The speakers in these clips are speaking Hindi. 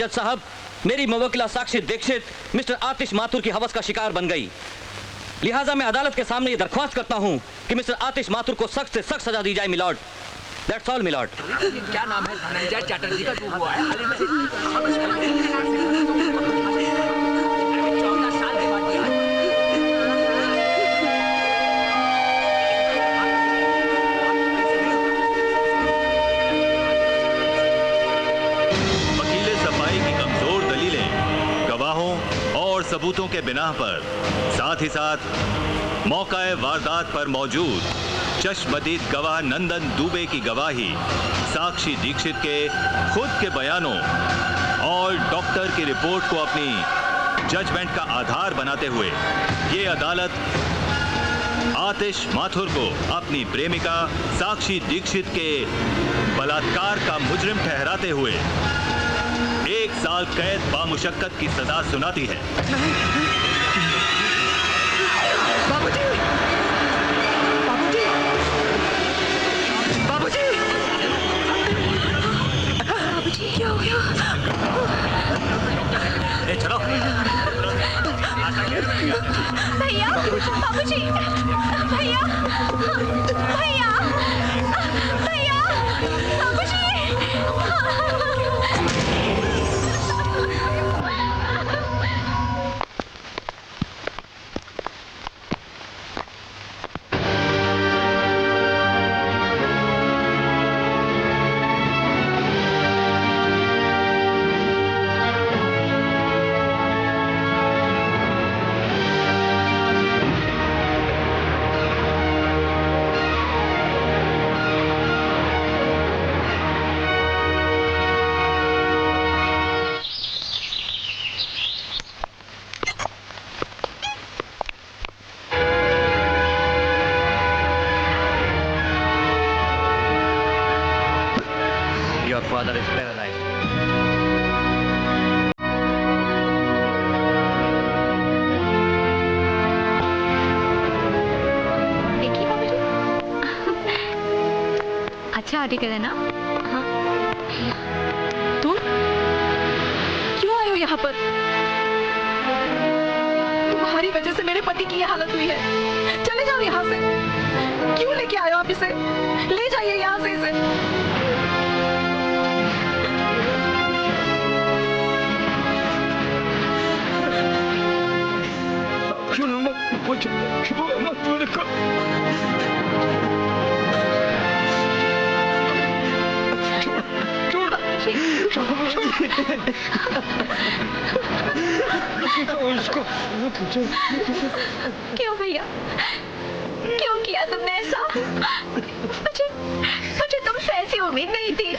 जज साहब, मेरी मुवक्किला साक्षी दीक्षित मिस्टर आतिश माथुर की हवस का शिकार बन गई। लिहाजा मैं अदालत के सामने ये दरख्वास्त करता हूँ कि मिस्टर आतिश माथुर को सख्त से सख्त सजा दी जाए मिलॉर्ड। That's all, milord. क्या नाम है? धनंजय चैटर्जी का जो हुआ है। 14 साल के बाद दिया। वकीले सफाई की कमजोर दलीलें, गवाहों और सबूतों के बिना पर, साथ ही साथ मौका वारदात पर मौजूद चश्मदीद गवाह नंदन दुबे की गवाही, साक्षी दीक्षित के खुद के बयानों और डॉक्टर की रिपोर्ट को अपनी जजमेंट का आधार बनाते हुए ये अदालत आतिश माथुर को अपनी प्रेमिका साक्षी दीक्षित के बलात्कार का मुजरिम ठहराते हुए 1 साल कैद बामुशक्कत की सजा सुनाती है। बाबूजी! बाबूजी! बाबूजी क्या हो गया? चलो भैया, बाबूजी, भैया, भैया, भैया, बाबूजी। Your father is paralyzed. देखिए बाबूजी। अच्छा आर्टिकल है ना? हाँ। तुम क्यों आए हो यहाँ पर? तुम्हारी वजह से मेरे पति की ये हालत हुई है। चले जाओ यहाँ से। क्यों लेके आए हो आप इसे? ले जाइए यहाँ से इसे। क्यों भैया? क्यों किया तुमने ऐसा? मुझे तुमसे ऐसी उम्मीद नहीं थी।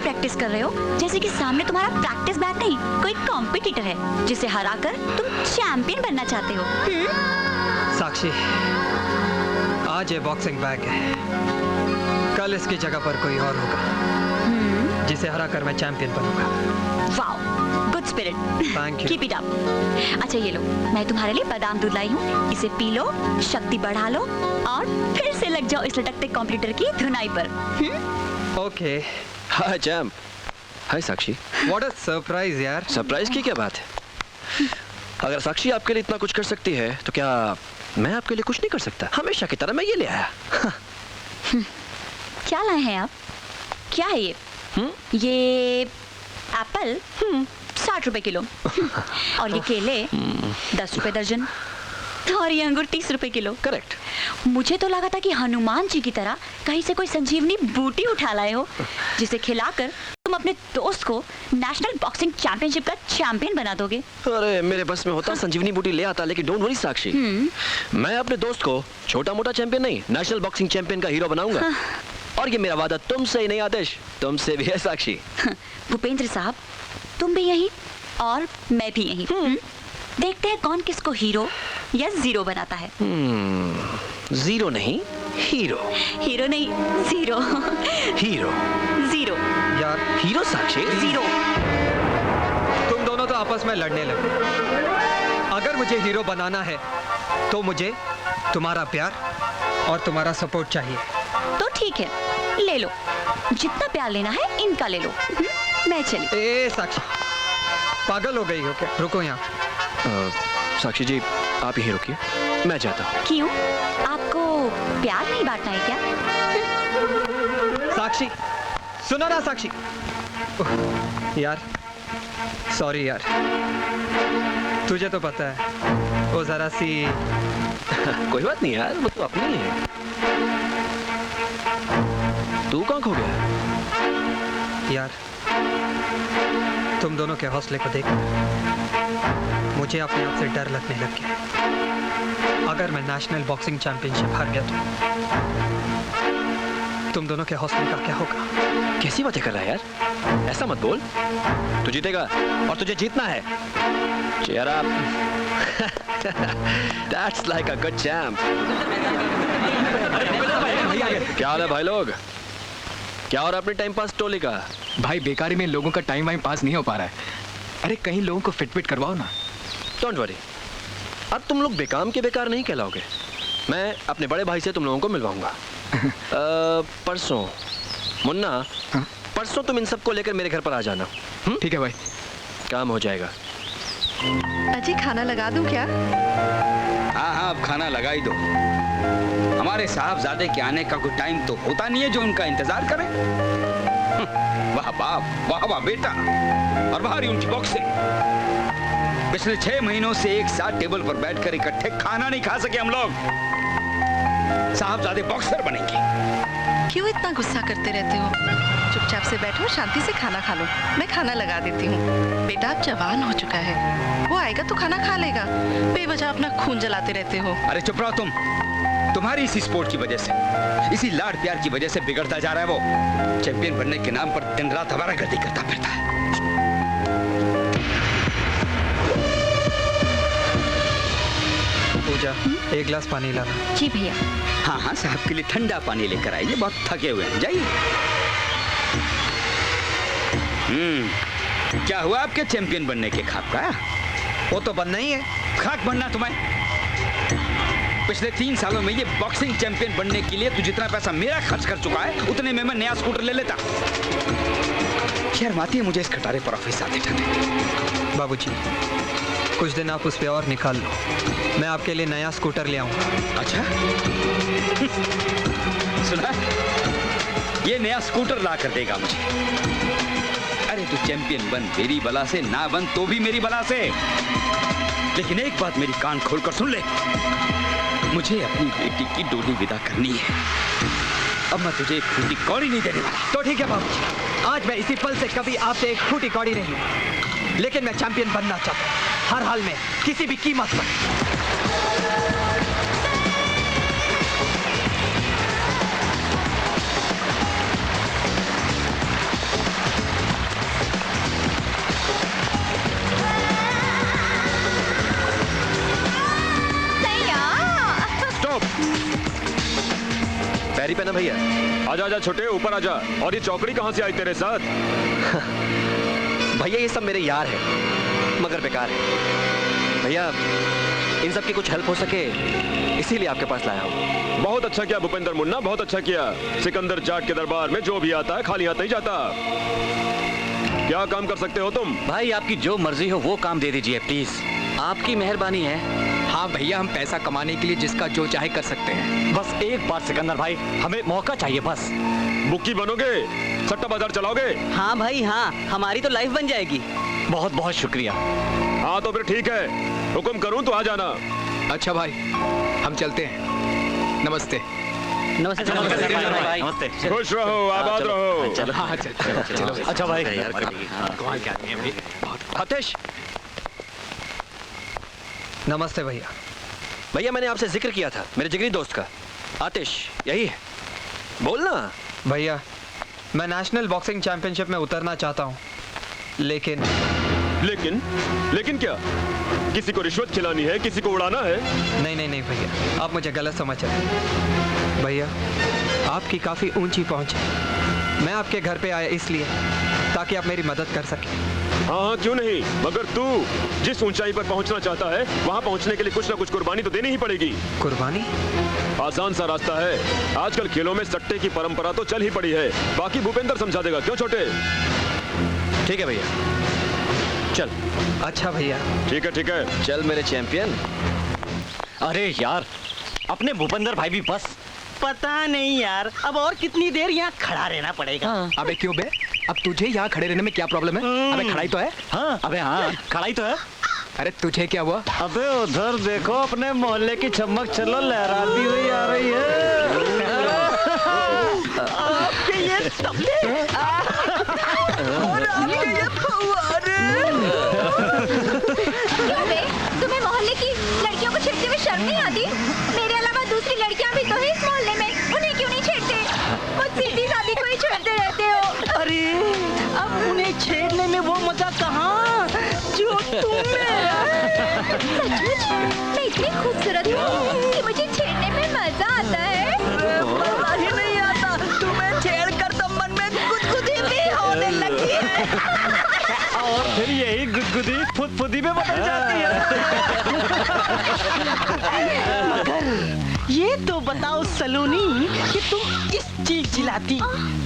प्रैक्टिस कर रहे हो जैसे कि सामने तुम्हारा प्रैक्टिस बैग नहीं कोई कॉम्पिटिटर है जिसे हराकर तुम चैंपियन बनना चाहते हो। साक्षी, आज ये बॉक्सिंग बैग है, कल इसकी जगह पर कोई और होगा जिसे हराकर मैं चैंपियन बनूंगा। Wow, good spirit, thank you, keep it up. अच्छा ये लो, मैं तुम्हारे लिए बादाम दूध लाई हूँ, इसे पी लो, शक्ति बढ़ा लो और फिर से लग जाओ इस लटकते कंप्यूटर की धुनाई पर। Okay. Hi champ. Hi Sakshi. What a surprise यार। सरप्राइज की क्या बात है? अगर साक्षी आपके लिए इतना कुछ कर सकती है तो क्या मैं आपके लिए कुछ नहीं कर सकता? हमेशा की तरह मैं ये ले आया। क्या लाए हैं आप? क्या है ये? ये एप्पल 60 रुपए किलो और ये केले 10 रुपए दर्जन और ये अंगूर 30 रुपए किलो। करेक्ट। मुझे तो लगा था कि हनुमान जी की तरह कहीं से कोई संजीवनी बूटी उठा लाए हो जिसे खिलाकर तुम अपने दोस्त को नेशनल बॉक्सिंग चैंपियनशिप का चैंपियन बना दोगे। अरे मेरे बस में होता संजीवनी बूटी ले आता, लेकिन डोंट वरी साक्षी, मैं अपने दोस्त को छोटा मोटा चैंपियन नहीं, नेशनल बॉक्सिंग चैंपियन का हीरो बनाऊंगा। और ये मेरा वादा तुमसे ही नहीं आतिश, तुमसे भी है साक्षी। भूपेंद्र साहब, तुम भी यही और मैं भी यही। देखते हैं कौन किसको हीरो या जीरो बनाता है। जीरो नहीं, हीरो। हीरो नहीं, जीरो। हीरो। जीरो। यार हीरो साक्षी। जीरो। तुम दोनों तो आपस में लड़ने लगे। अगर मुझे हीरो बनाना है तो मुझे तुम्हारा प्यार और तुम्हारा सपोर्ट चाहिए। तो ठीक है, ले लो, जितना प्यार लेना है इनका ले लो। मैं चली। ए साक्षी, पागल हो गई हो क्या? रुको यहाँ। साक्षी जी आप यहीं रुकिए, मैं जाता हूँ। क्यों? आपको प्यार नहीं बांटना है क्या? साक्षी सुनो ना साक्षी। यार सॉरी यार, तुझे तो पता है वो जरा सी कोई बात नहीं यार, वो तो अपनी है। तू कहाँ खो गया? यार तुम दोनों के हौसले को देख मुझे अपने आप से डर लगने लग गया। अगर मैं नेशनल बॉक्सिंग चैंपियनशिप हार गया तो तुम दोनों के हौसले का क्या होगा? कैसी बातें कर रहा है यार, ऐसा मत बोल। तू जीतेगा और तुझे जीतना है। Cheer up. That's like a good champ. क्या हाल है भाई लोग? क्या हो रहा है अपने टाइम पास टोली का? भाई बेकारी में लोगों का टाइम वाइम पास नहीं हो पा रहा है। अरे कहीं लोगों को फिट करवाओ ना। डोंट वरी, अब तुम लोग बेकाम के बेकार नहीं कहलाओगे। मैं अपने बड़े भाई से तुम लोगों को मिलवाऊंगा। परसों मुन्ना, परसों तुम इन सबको लेकर मेरे घर पर आ जाना। ठीक है भाई, काम हो जाएगा। अजी खाना लगा दूं क्या? हाँ हाँ, अब खाना लगा ही दो। हमारे साहबजादे के आने का कोई टाइम तो होता नहीं है जो उनका इंतजार करें। वाह बाप, वाह वाह बेटा, और बाहर उनकी बॉक्सिंग। पिछले 6 महीनों से एक साथ टेबल पर बैठकर इकट्ठे खाना नहीं खा सके हम लोग। साहबजादे बॉक्सर बनेंगे। क्यों इतना गुस्सा करते रहते हो? चुपचाप से बैठो, शांति से खाना खा लो। मैं खाना लगा देती हूँ। बेटा अब जवान हो चुका है, वो आएगा तो खाना खा लेगा। बेवजह अपना खून जलाते रहते हो। अरे चुप रहो तुम। तुम्हारी इसी स्पोर्ट की वजह से, इसी लाड प्यार की वजह से बिगड़ता जा रहा है वो। चैंपियन बनने के नाम पर दिन रात हमारा गर्दी करता फिरता है। पूजा, एक गिलास पानी लाना। जी भैया। हाँ हाँ, साहब के लिए ठंडा पानी लेकर आइए, बहुत थके हुए हैं। जाइए। क्या हुआ आपके चैंपियन बनने के ख्वाब का? वो तो बनना ही है। खाक बनना तुम्हें। पिछले 3 सालों में ये बॉक्सिंग चैंपियन बनने के लिए तू जितना पैसा मेरा खर्च कर चुका है, उतने में मैं नया स्कूटर ले लेता। शर्म आती है मुझे इस खटारे पर ऑफिस आते जाते। बाबूजी, कुछ दिन आप उस पे और निकाल लो, मैं आपके लिए नया स्कूटर ले आऊंगा। अच्छा सुना, ये नया स्कूटर ला कर देगा मुझे। अरे तू चैंपियन बन मेरी बला से, ना बन तो भी मेरी बला से। लेकिन एक बात मेरी कान खोलकर सुन ले, मुझे अपनी बेटी की डोली विदा करनी है। अब मैं तुझे एक फूटी कौड़ी नहीं देने वाला। तो ठीक है बाबूजी, आज मैं इसी पल से कभी आपसे एक फूटी कौड़ी नहीं, लेकिन मैं चैंपियन बनना चाहता हूँ, हर हाल में, किसी भी कीमत पर। पैरी पहना भैया। आजा आजा छोटे, ऊपर आजा। और ये चौकड़ी कहाँ से आई तेरे साथ? भैया ये सब मेरे यार हैं, मगर बेकार है। भैया इन सब की कुछ हेल्प हो सके इसीलिए आपके पास लाया हूँ। बहुत अच्छा किया भूपेंद्र मुन्ना, बहुत अच्छा किया। सिकंदर जाट के दरबार में जो भी आता है खाली हाथ नहीं जाता। क्या काम कर सकते हो तुम? भाई आपकी जो मर्जी हो वो काम दे दीजिए प्लीज, आपकी मेहरबानी है। हाँ भैया, हम पैसा कमाने के लिए जिसका जो चाहे कर सकते हैं। बस एक बार सिकंदर भाई, हमें मौका चाहिए बस। बुक्की बनोगे? सट्टा बाजार चलाओगे? हाँ भाई हाँ, हमारी तो लाइफ बन जाएगी। बहुत बहुत शुक्रिया। हाँ तो फिर ठीक है, हुक्म करूं तो आ जाना। अच्छा भाई, हम चलते हैं। नमस्ते। नमस्ते। नमस्ते। खुश रहो, आबाद रहो। हाँ चलो। अच्छा भाई। आतिश, नमस्ते भैया। भैया मैंने आपसे जिक्र किया था मेरे जिगरी दोस्त का। आतिश यही है, बोलना। भैया मैं नेशनल बॉक्सिंग चैंपियनशिप में उतरना चाहता हूँ, लेकिन लेकिन क्या? किसी को रिश्वत खिलानी है, किसी को उड़ाना है? नहीं भैया, आप मुझे गलत समझ रहे हैं। भैया आपकी काफ़ी ऊंची पहुंच है। मैं आपके घर पे आया इसलिए ताकि आप मेरी मदद कर सकें। हाँ क्यों नहीं, मगर तू जिस ऊंचाई पर पहुंचना चाहता है वहां पहुंचने के लिए कुछ ना कुछ कुर्बानी तो देनी ही पड़ेगी। कुर्बानी? आसान सा रास्ता है। आजकल खेलों में सट्टे की परंपरा तो चल ही पड़ी है, बाकी भूपेंद्र समझा देगा। क्यों छोटे? ठीक है भैया, चल। अच्छा भैया। ठीक है चल मेरे चैंपियन। अरे यार, अपने भूपेंद्र भाई भी बस। पता नहीं यार, अब और कितनी देर यहाँ खड़ा रहना पड़ेगा। अबे क्यों बे? अब तुझे यहाँ खड़े रहने में क्या प्रॉब्लम है? अबे खड़ाई तो है। हाँ, अबे हाँ, खड़ाई तो है। अरे तुझे क्या हुआ? अबे उधर देखो, अपने मोहल्ले की चमक चलो लहराती हुई आ रही है। आपके ये तबले और आपके ये फव्वारे। क्यों बे? तुम्हें मोहल्ले की लड़कियों को छेड़ते हुए शर्म नहीं आती? मेरे अलावा दूसरी लड़कियां भी तो है इस मोहल्ले में, उन्हें क्यों नहीं छेड़ते? वो सीधी सादी को ही छेड़ते रहते हो। अरे अब उन्हें छेड़ने में वो मजा कहाँ जो तुम में। सचमुच मैं इतनी खूबसूरत हूँ कि मुझे छेड़ने में मजा आता है। मजा ही नहीं आता, तुम्हें छेड़ कर तो मन में गुदगुदी भी होने लगी है। और फिर यही गुदगुदी फुदफुदी में बदल जाती है। मगर ये तो बताओ सलोनी कि तुम इस चिलचिलाती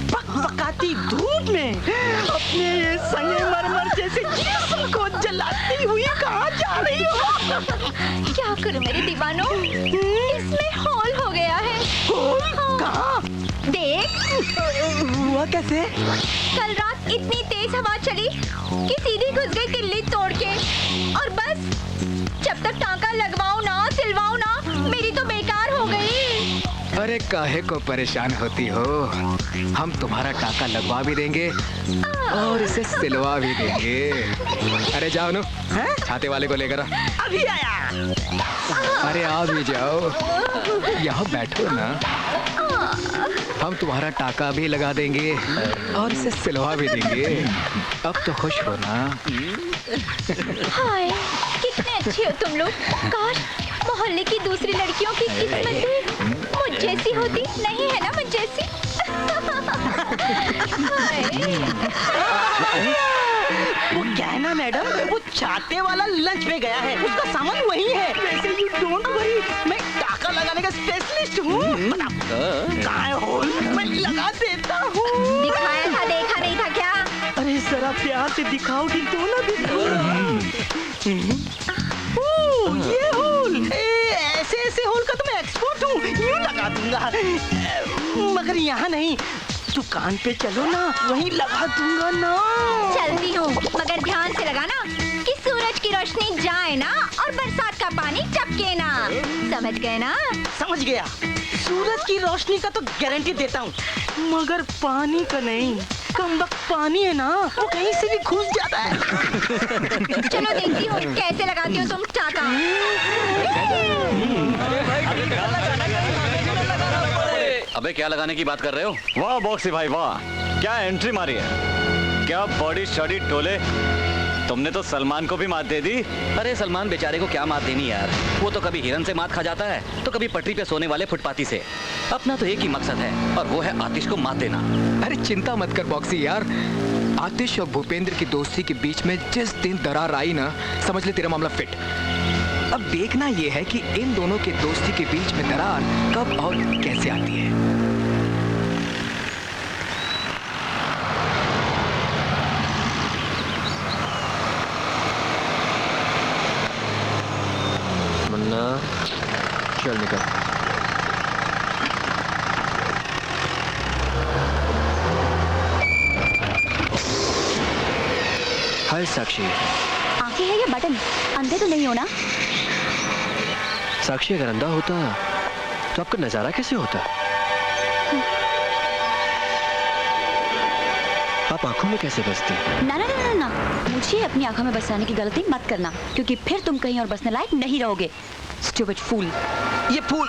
पकपकाती धूप में अपने ये संगमरमर जैसे जिस्म को जलाती हुई कहाँ जा रही हो? क्या करूं मेरे दीवानों, इसमें होल हो गया है। होल? कहाँ? देख, हुआ कैसे? कल रात इतनी तेज हवा चली कि सीधी घुस गई किल्ली तोड़ के, और बस जब तक टांका लगवाऊं ना सिलवाऊं ना, मेरी तो बेकार हो गई। अरे काहे को परेशान होती हो? हम तुम्हारा टाका लगवा भी देंगे और इसे सिलवा भी देंगे। अरे जाओ नो, छाते वाले को लेकर आ। अभी आया। अरे आ भी जाओ, यहाँ बैठो ना। हम तुम्हारा टाका भी लगा देंगे और इसे सिलवा भी देंगे। अब तो खुश हो ना? हाय, कितने अच्छे हो तुम लोग। काश मोहल्ले की दूसरी लड़कियों की किस्मत भी मुझ जैसी होती। नहीं है ना मुझ जैसी? वो क्या है ना मैडम, वो छाते वाला लंच पे गया है, उसका सामान वही है। वैसे यू डोंट वरी, मैं टाका लगाने का स्पेशलिस्ट हूँ। कहाँ है होल? मैं लगा देता हूँ। दिखाया था, देखा नहीं था क्या? अरे जरा प्यार से दिखाओगी तो ना ये होल। ऐसे ऐसे होल का तो मैं एक्सपर्ट हूँ, यूँ लगा दूंगा। मगर यहाँ नहीं, दुकान पे चलो ना, वहीं लगा दूंगा ना। चलती हूँ, मगर ध्यान से लगाना कि सूरज की रोशनी जाए ना और बरसात का पानी टपके ना। समझ गए ना? समझ गया। सूरज की रोशनी का तो गारंटी देता हूँ, मगर पानी का नहीं। कमबख्त पानी है ना, वो कहीं से भी घुस जाता है। चलो देखती हूँ कैसे लगाती हो तुम टाका। अबे क्या लगाने की बात कर रहे हो? वाह बॉक्सी भाई वाह, क्या एंट्री मारी है, क्या बॉडी शॉडी टोले। तुमने तो सलमान को भी मात दे दी। अरे सलमान बेचारे को क्या मात देनी यार, वो तो कभी हिरन से मात खा जाता है तो कभी पटरी पे सोने वाले फुटपाती से। अपना तो एक ही मकसद है और वो है आतिश को मात देना। अरे चिंता मत कर बॉक्सी यार, आतिश और भूपेंद्र की दोस्ती के बीच में जिस दिन दरार आई ना, समझ ले तेरा मामला फिट। अब देखना यह है कि इन दोनों के दोस्ती के बीच में दरार कब और कैसे आती है। मुन्ना चल निकल। हाय साक्षी। आंखें है या बटन? अंधे तो नहीं हो ना? साक्षी अगर अंधा होता तो आपका नजारा कैसे होता? आप आंखों में कैसे बसते? ना ना ना ना ना, मुझे अपनी आंखों में बसाने की गलती मत करना, क्योंकि फिर तुम कहीं और बसने लायक नहीं रहोगे। स्टूपिड फूल। ये फूल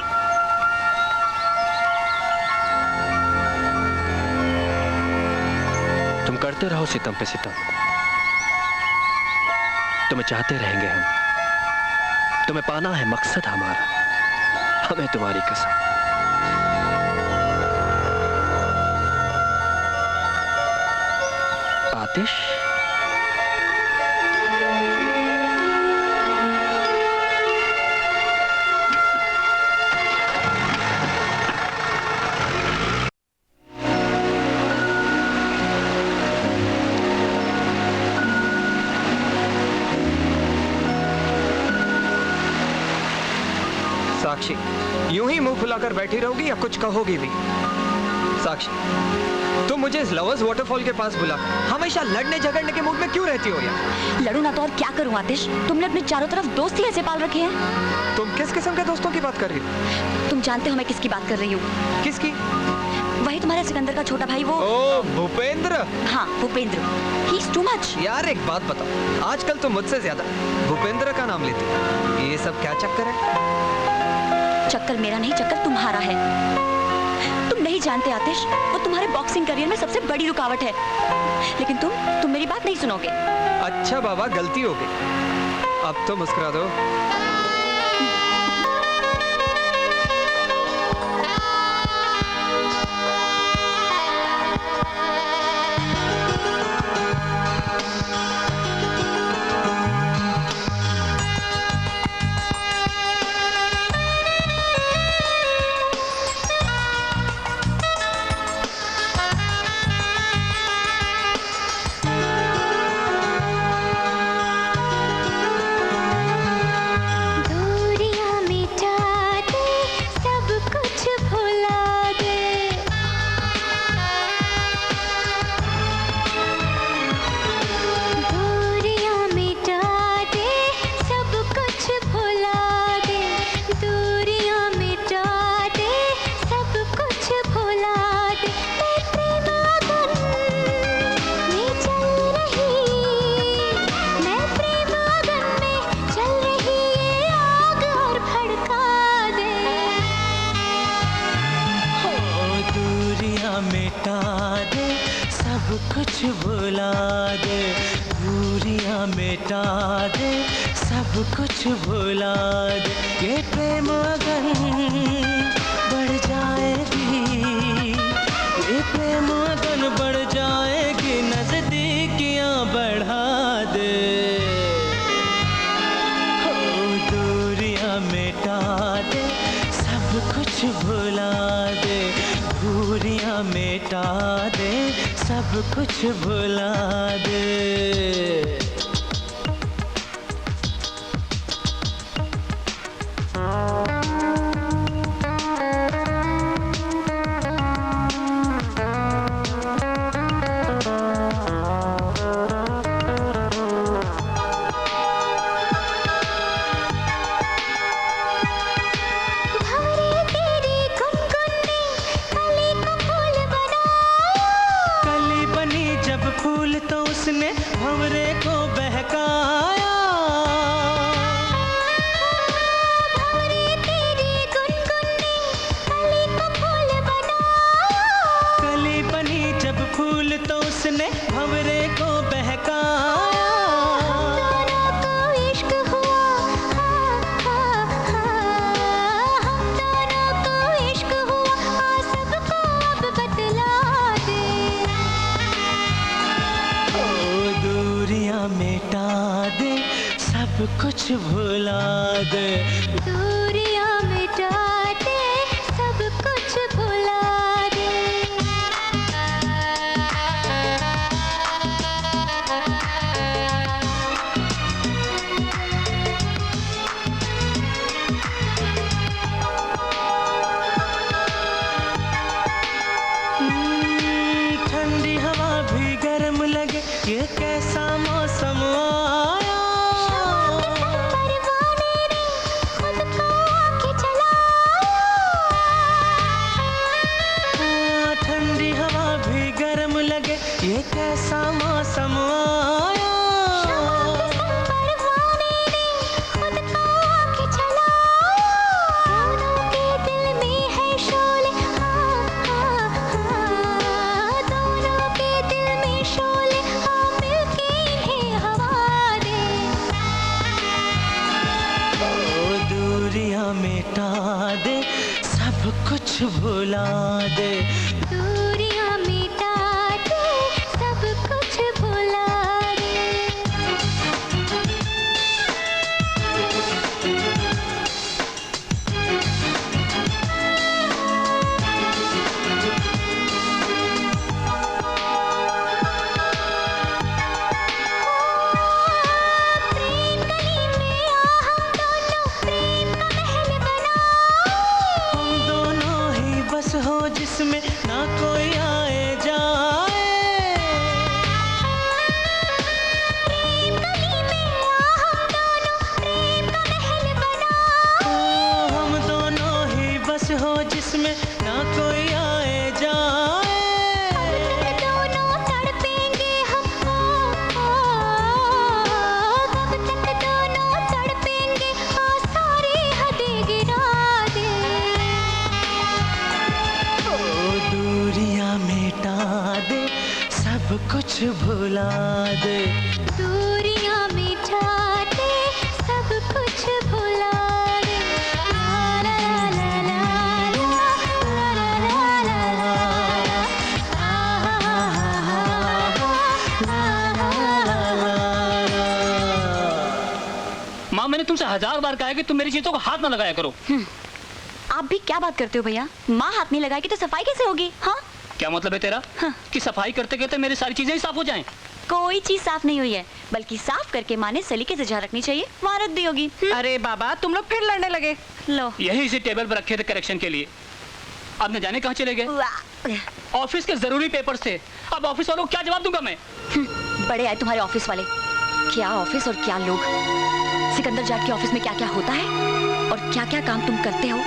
तुम करते रहो सितम पे सितम, तुम्हें चाहते रहेंगे हम, तुम्हें पाना है मकसद हमारा, हमें तुम्हारी कसम। आतिश, साक्षी, यूं ही मुंह फुलाकर बैठी रहोगी या कुछ कहोगी भी? साक्षी, तुम मुझे इस लवर्स वाटरफॉल के पास बुला हमेशा लड़ने झगड़ने के मूड में क्यों रहती हो यार? लड़ू ना तो और क्या करूं आतिश? तुमने अपने चारों तरफ दोस्त ही ऐसे पाल रखे हैं। तुम किस किस्म के दोस्तों की बात कर रही हो? तुम जानते हो मैं किसकी बात कर रही हूँ? किसकी? वही तुम्हारे सिकंदर का छोटा भाई, वो। ओ भूपेंद्र। हाँ Bhupendra, he is too much. यार एक बात बताओ, आजकल तुम मुझसे ज्यादा भूपेंद्र का नाम लेती हो, ये सब क्या चक्कर है? चक्कर मेरा नहीं, चक्कर तुम्हारा है। तुम नहीं जानते आतिश, वो तुम्हारे बॉक्सिंग करियर में सबसे बड़ी रुकावट है, लेकिन तुम मेरी बात नहीं सुनोगे। अच्छा बाबा, गलती हो गई, अब तो मुस्कुरा दो। कुछ भुला दे, दूरियां मिटा दे, सब कुछ भुला दे। ये प्रेम अगर बढ़ जाएगी, ये प्रेम अगर बढ़ जाएगी, नजदीकियां बढ़ा दे। हो दूरियां मिटा दे, सब कुछ भुला दे, दूरियां मिटा दे, सब कुछ भुला दे। भंवरे को बहकाया, भंवरे तेरी गुनगुनी कली को फूल बनाया। कली बनी जब फूल तो उसने भंवरे को बहकाया। हम दोनों को इश्क हुआ, हम दोनों को इश्क हुआ, सबको अब बतला दे। दूरियां मिटा दे, सब कुछ भुला दे। दूरियां मिटा दे, सब कुछ भुला दे। ठंडी हवा भी गर्म लगे, ये कैसा मौसम कुछ भुला दे, दूरियां मिटा दे, सब कुछ भुला दे। प्रेम गली में आ हम दोनों प्रेम का महल बनाओ। हम दोनों ही बस हो जिसमें ना कोई आए जाए। प्रेम गली में आ हम दोनों प्रेम का महल बनाओ। हम दोनों ही बस हो जिसमें ना कोई आए जाए। अब तक दोनों तड़पेंगे हम, कब तक दोनों तड़पेंगे, सारी हदें गिरा दे। ओ दूरियां मिटा दे, सब कुछ भुला दे। दूरियां मिटा दे, सब कुछ भुला दे। ला ला ला ला ला ला ला ला ला माँ, मैंने तुमसे 1000 बार कहा है कि तुम मेरी चीजों को हाथ ना लगाया करो। आप भी क्या बात करते हो भैया? माँ हाथ नहीं लगाएगी तो सफाई कैसे होगी? हाँ, क्या मतलब है तेरा? कि सफाई करते करते मेरी सारी चीजें ही साफ हो जाएं? कोई चीज साफ नहीं हुई है, बल्कि साफ करके माँ ने सलीके से जहाँ रखनी चाहिए वहाँ रख दी होगी। अरे बाबा, तुम लोग फिर लड़ने लगे। लो। यही इसी टेबल पर रखे थे करेक्शन के लिए। अब न जाने कहाँ चले गए। वाह। ऑफिस के जरूरी पेपर्स थे। अब ऑफिस वालों को क्या जवाब दूंगा मैं? बड़े आए तुम्हारे ऑफिस वाले। क्या ऑफिस और क्या लोग। सिकंदर जाट के ऑफिस में क्या क्या होता है और क्या क्या काम तुम करते हो,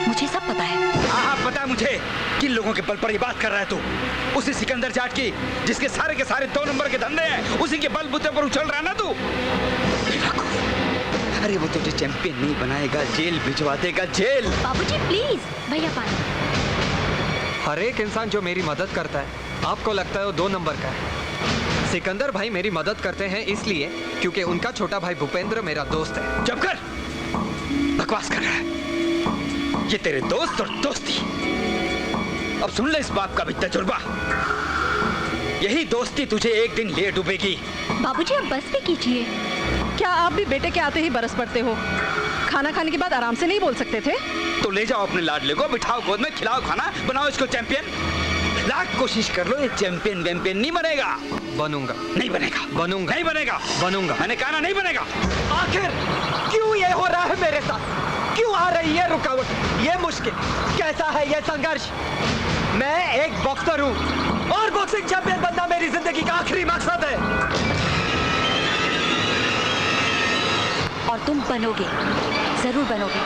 मुझे सब पता है। हाँ, पता है मुझे किन लोगों के बल पर ये बात कर रहा है तू। उसी सिकंदर जाट की, जिसके सारे के सारे 2 नंबर के धंधे हैं, उसी के बलबूते पर उछल रहा है ना तू। अरे वो तुझे चैंपियन नहीं बनाएगा, जेल भिजवा देगा, जेल। बाबूजी प्लीज। भैया पानी। हर एक इंसान जो मेरी मदद करता है, आपको लगता है वो 2 नंबर का है। सिकंदर भाई मेरी मदद करते हैं इसलिए क्योंकि उनका छोटा भाई भूपेंद्र मेरा दोस्त है। चुप कर, बकवास कर रहा है। ये तेरे दोस्त और दोस्ती। अब सुन ले इस बाप का भी तजुर्बा। यही दोस्ती तुझे एक दिन ले डूबेगी। बाबूजी आप बस भी कीजिए। क्या आप भी बेटे के आते ही बरस पड़ते हो? खाना खाने के बाद आराम से नहीं बोल सकते थे? तो ले जाओ अपने लाडले को, बिठाओ गोद में, खिलाओ खाना, बनाओ इसको चैंपियन। लाख कोशिश कर लो, ये चैंपियन वैम्पियन नहीं बनेगा। बनूंगा। नहीं बनेगा। बनूंगा। नहीं बनेगा। बनूंगा। मैंने कहा ना, नहीं बनेगा। आखिर क्यों ये हो रहा है मेरे साथ? क्यों आ रही है रुकावट, ये मुश्किल? कैसा है ये संघर्ष? मैं एक बॉक्सर हूँ और बॉक्सिंग चैंपियन बनना मेरी जिंदगी का आखिरी मकसद है। और तुम बनोगे, जरूर बनोगे।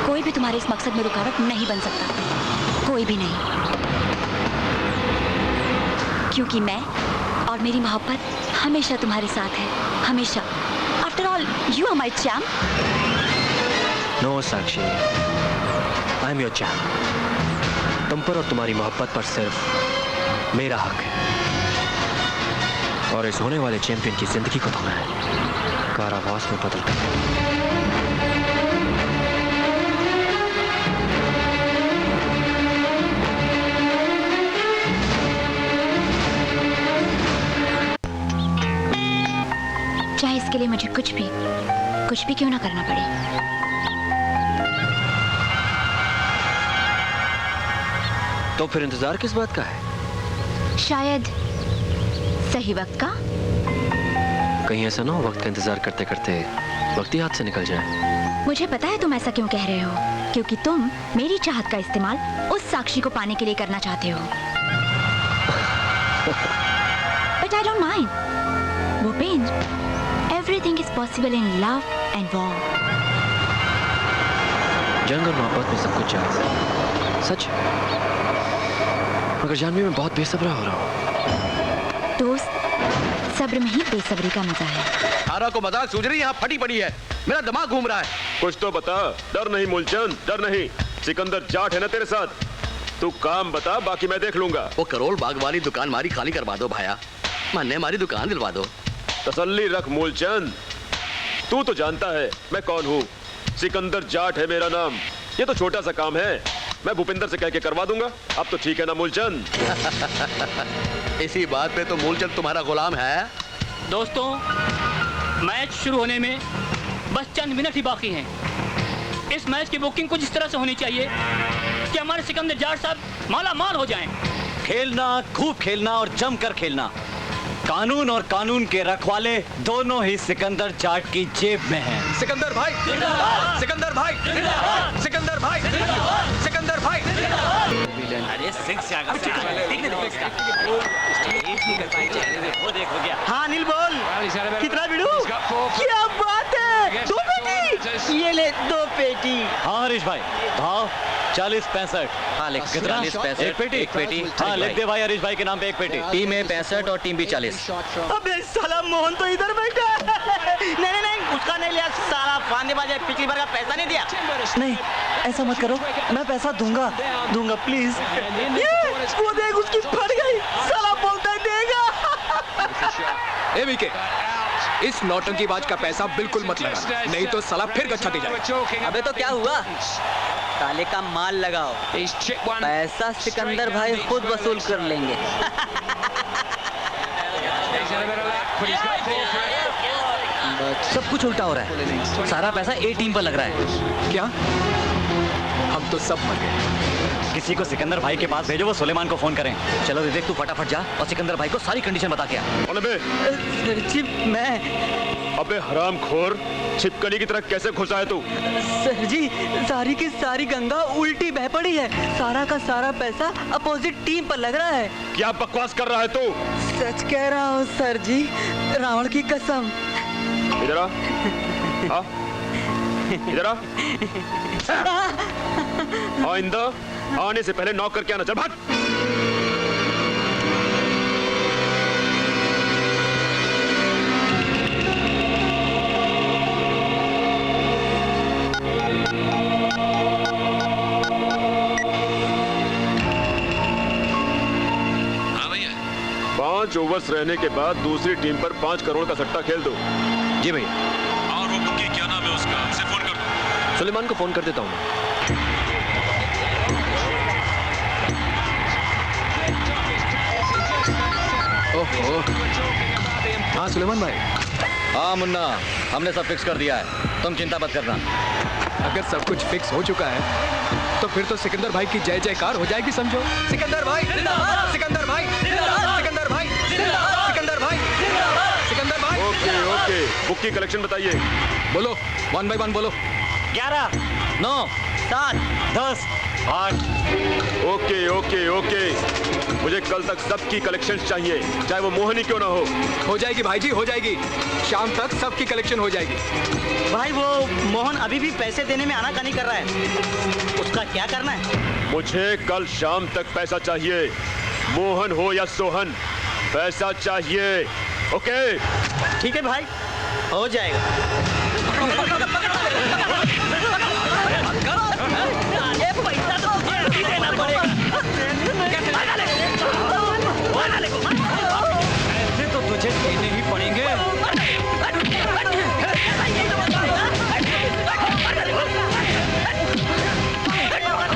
कोई भी तुम्हारे इस मकसद में रुकावट नहीं बन सकता, कोई भी नहीं। क्योंकि मैं और मेरी मोहब्बत हमेशा तुम्हारे साथ है, हमेशा। After all you are my champ. No Sakshi, I am your champ. तुम पर और तुम्हारी मोहब्बत पर सिर्फ मेरा हक है। और इस होने वाले चैंपियन की जिंदगी को तो मैं कारावास में बदल दूंगा। चाहे इसके लिए मुझे कुछ भी क्यों ना करना पड़े। तो फिर इंतजार किस बात का है? शायद सही वक्त का। कहीं ऐसा ना हो वक्त का इंतजार करते करते वक्त ही हाथ से निकल जाए। मुझे पता है तुम ऐसा क्यों कह रहे हो, क्योंकि तुम मेरी चाहत का इस्तेमाल उस साक्षी को पाने के लिए करना चाहते हो। But I don't mind Bhupendra, everything is possible in love and war. जंग और मोहब्बत में सब कुछ जायज है, सच। मगर जानवी मैं बहुत बेसब्रा हो रहा हूँ। दोस्त, सब्र में ही बेसब्री का मजा है। तारा को मजाक सूझ रही, यहाँ फटी पड़ी है, मेरा दिमाग घूम रहा है। कुछ तो बता। डर नहीं मूलचंद, डर नहीं। सिकंदर जाट है ना तेरे साथ। तू काम बता, बाकी मैं देख लूंगा। वो करोल बाग वाली दुकान मारी खाली करवा दो भाया, मन्ने हमारी दुकान दिलवा दो। तसल्ली रख मूलचंद, तू तो जानता है मैं कौन हूँ। सिकंदर जाट है मेरा नाम। ये तो छोटा सा काम है, मैं भूपेंद्र से कह के करवा दूंगा। अब तो ठीक है ना मूलचंद? इसी बात पे तो मूलचंद तुम्हारा गुलाम है। दोस्तों, मैच शुरू होने में बस चंद मिनट ही बाकी हैं। इस मैच की बुकिंग कुछ इस तरह से होनी चाहिए कि हमारे सिकंदर जाट साहब माला माल हो जाएं। खेलना, खूब खेलना और जमकर खेलना। कानून और कानून के रखवाले दोनों ही सिकंदर जाट की जेब में हैं। सिकंदर भाई, सिकंदर भाई, सिकंदर भाई, सिकंदर भाई। अरे सिंह से आगे वो देखो गया। हाँ अनिल बोल, कितना बिड़ू? क्या बात है, 2 पेटी। ये ले 2 पेटी। हाँ हरीश भाई, भाव 40-65। हाँ लिख। कितना? 40-65। एक पेटी। एक पेटी। हाँ लिख दे भाई, हरीश भाई के नाम पे एक पेटी। टीम में 65 और टीम भी 40। अबे साला मोहन तो इधर बैठा है। नहीं, उसका नहीं लिया साला फांदेबाज है, पिछली बार का पैसा नहीं दिया। नहीं, ऐसा मत करो, मैं पैसा दूंगा प्लीज। वो देख उसकी फट गई, साला बोलता है देगा। ए वीके, इस नौटंकीबाज का पैसा बिल्कुल मत लगा, नहीं तो साला फिर गच्छा दे जाएगा। अबे तो क्या हुआ? काले का माल लगाओ, पैसा सिकंदर भाई खुद वसूल कर लेंगे। सब कुछ उल्टा हो रहा है, सारा पैसा ए टीम पर लग रहा है। क्या? हम तो सब मर गए। किसी को सिकंदर भाई के पास भेजो, वो सुलेमान को फोन करें। चलो विवेक, तू फटाफट जा और सिकंदर भाई को सारी कंडीशन बता के आ। कौन है बे? सर मैं। अबे हरामखोर, छिपकली की तरह कैसे घुसा है तू? सर जी, सारी की सारी गंगा उल्टी बह पड़ी है। सारा का सारा पैसा अपोजिट टीम पर लग रहा है। क्या बकवास कर रहा है तू? सच कह रहा हूँ सर जी, रावण की कसम। इधर आ। इधर आ। आइंदा आने से पहले नॉक करके आना। चल भाग। हाँ भैया। 5 ओवर्स रहने के बाद दूसरी टीम पर 5 करोड़ का सट्टा खेल दो। जी भैया। और वो बुकी क्या नाम है उसका, उसे फोन कर दो। सुलेमान को फोन कर देता हूँ। ओहो। हाँ सुलेमान भाई। हाँ मुन्ना, हमने सब फिक्स कर दिया है, तुम चिंता मत करना। अगर सब कुछ फिक्स हो चुका है तो फिर तो सिकंदर भाई की जय जयकार हो जाएगी, समझो। सिकंदर भाई, सिकंदर भाई, सिकंदर भाई, सिकंदर भाई, सिकंदर भाई। ओके, बुक की कलेक्शन बताइए। बोलो, 1 by 1 बोलो। 11, 9, 7, 10, 8। ओके। मुझे कल तक सबकी कलेक्शन चाहिए, चाहे वो मोहनी क्यों ना हो जाएगी भाई जी, हो जाएगी। शाम तक सबकी कलेक्शन हो जाएगी। भाई वो मोहन अभी भी पैसे देने में आनाकानी कर रहा है, उसका क्या करना है? मुझे कल शाम तक पैसा चाहिए, मोहन हो या सोहन, पैसा चाहिए। ओके ठीक है भाई, हो जाएगा। पैसा तो मुझे देना पड़ेगा। ऐसे तो तुझे देने ही पड़ेंगे।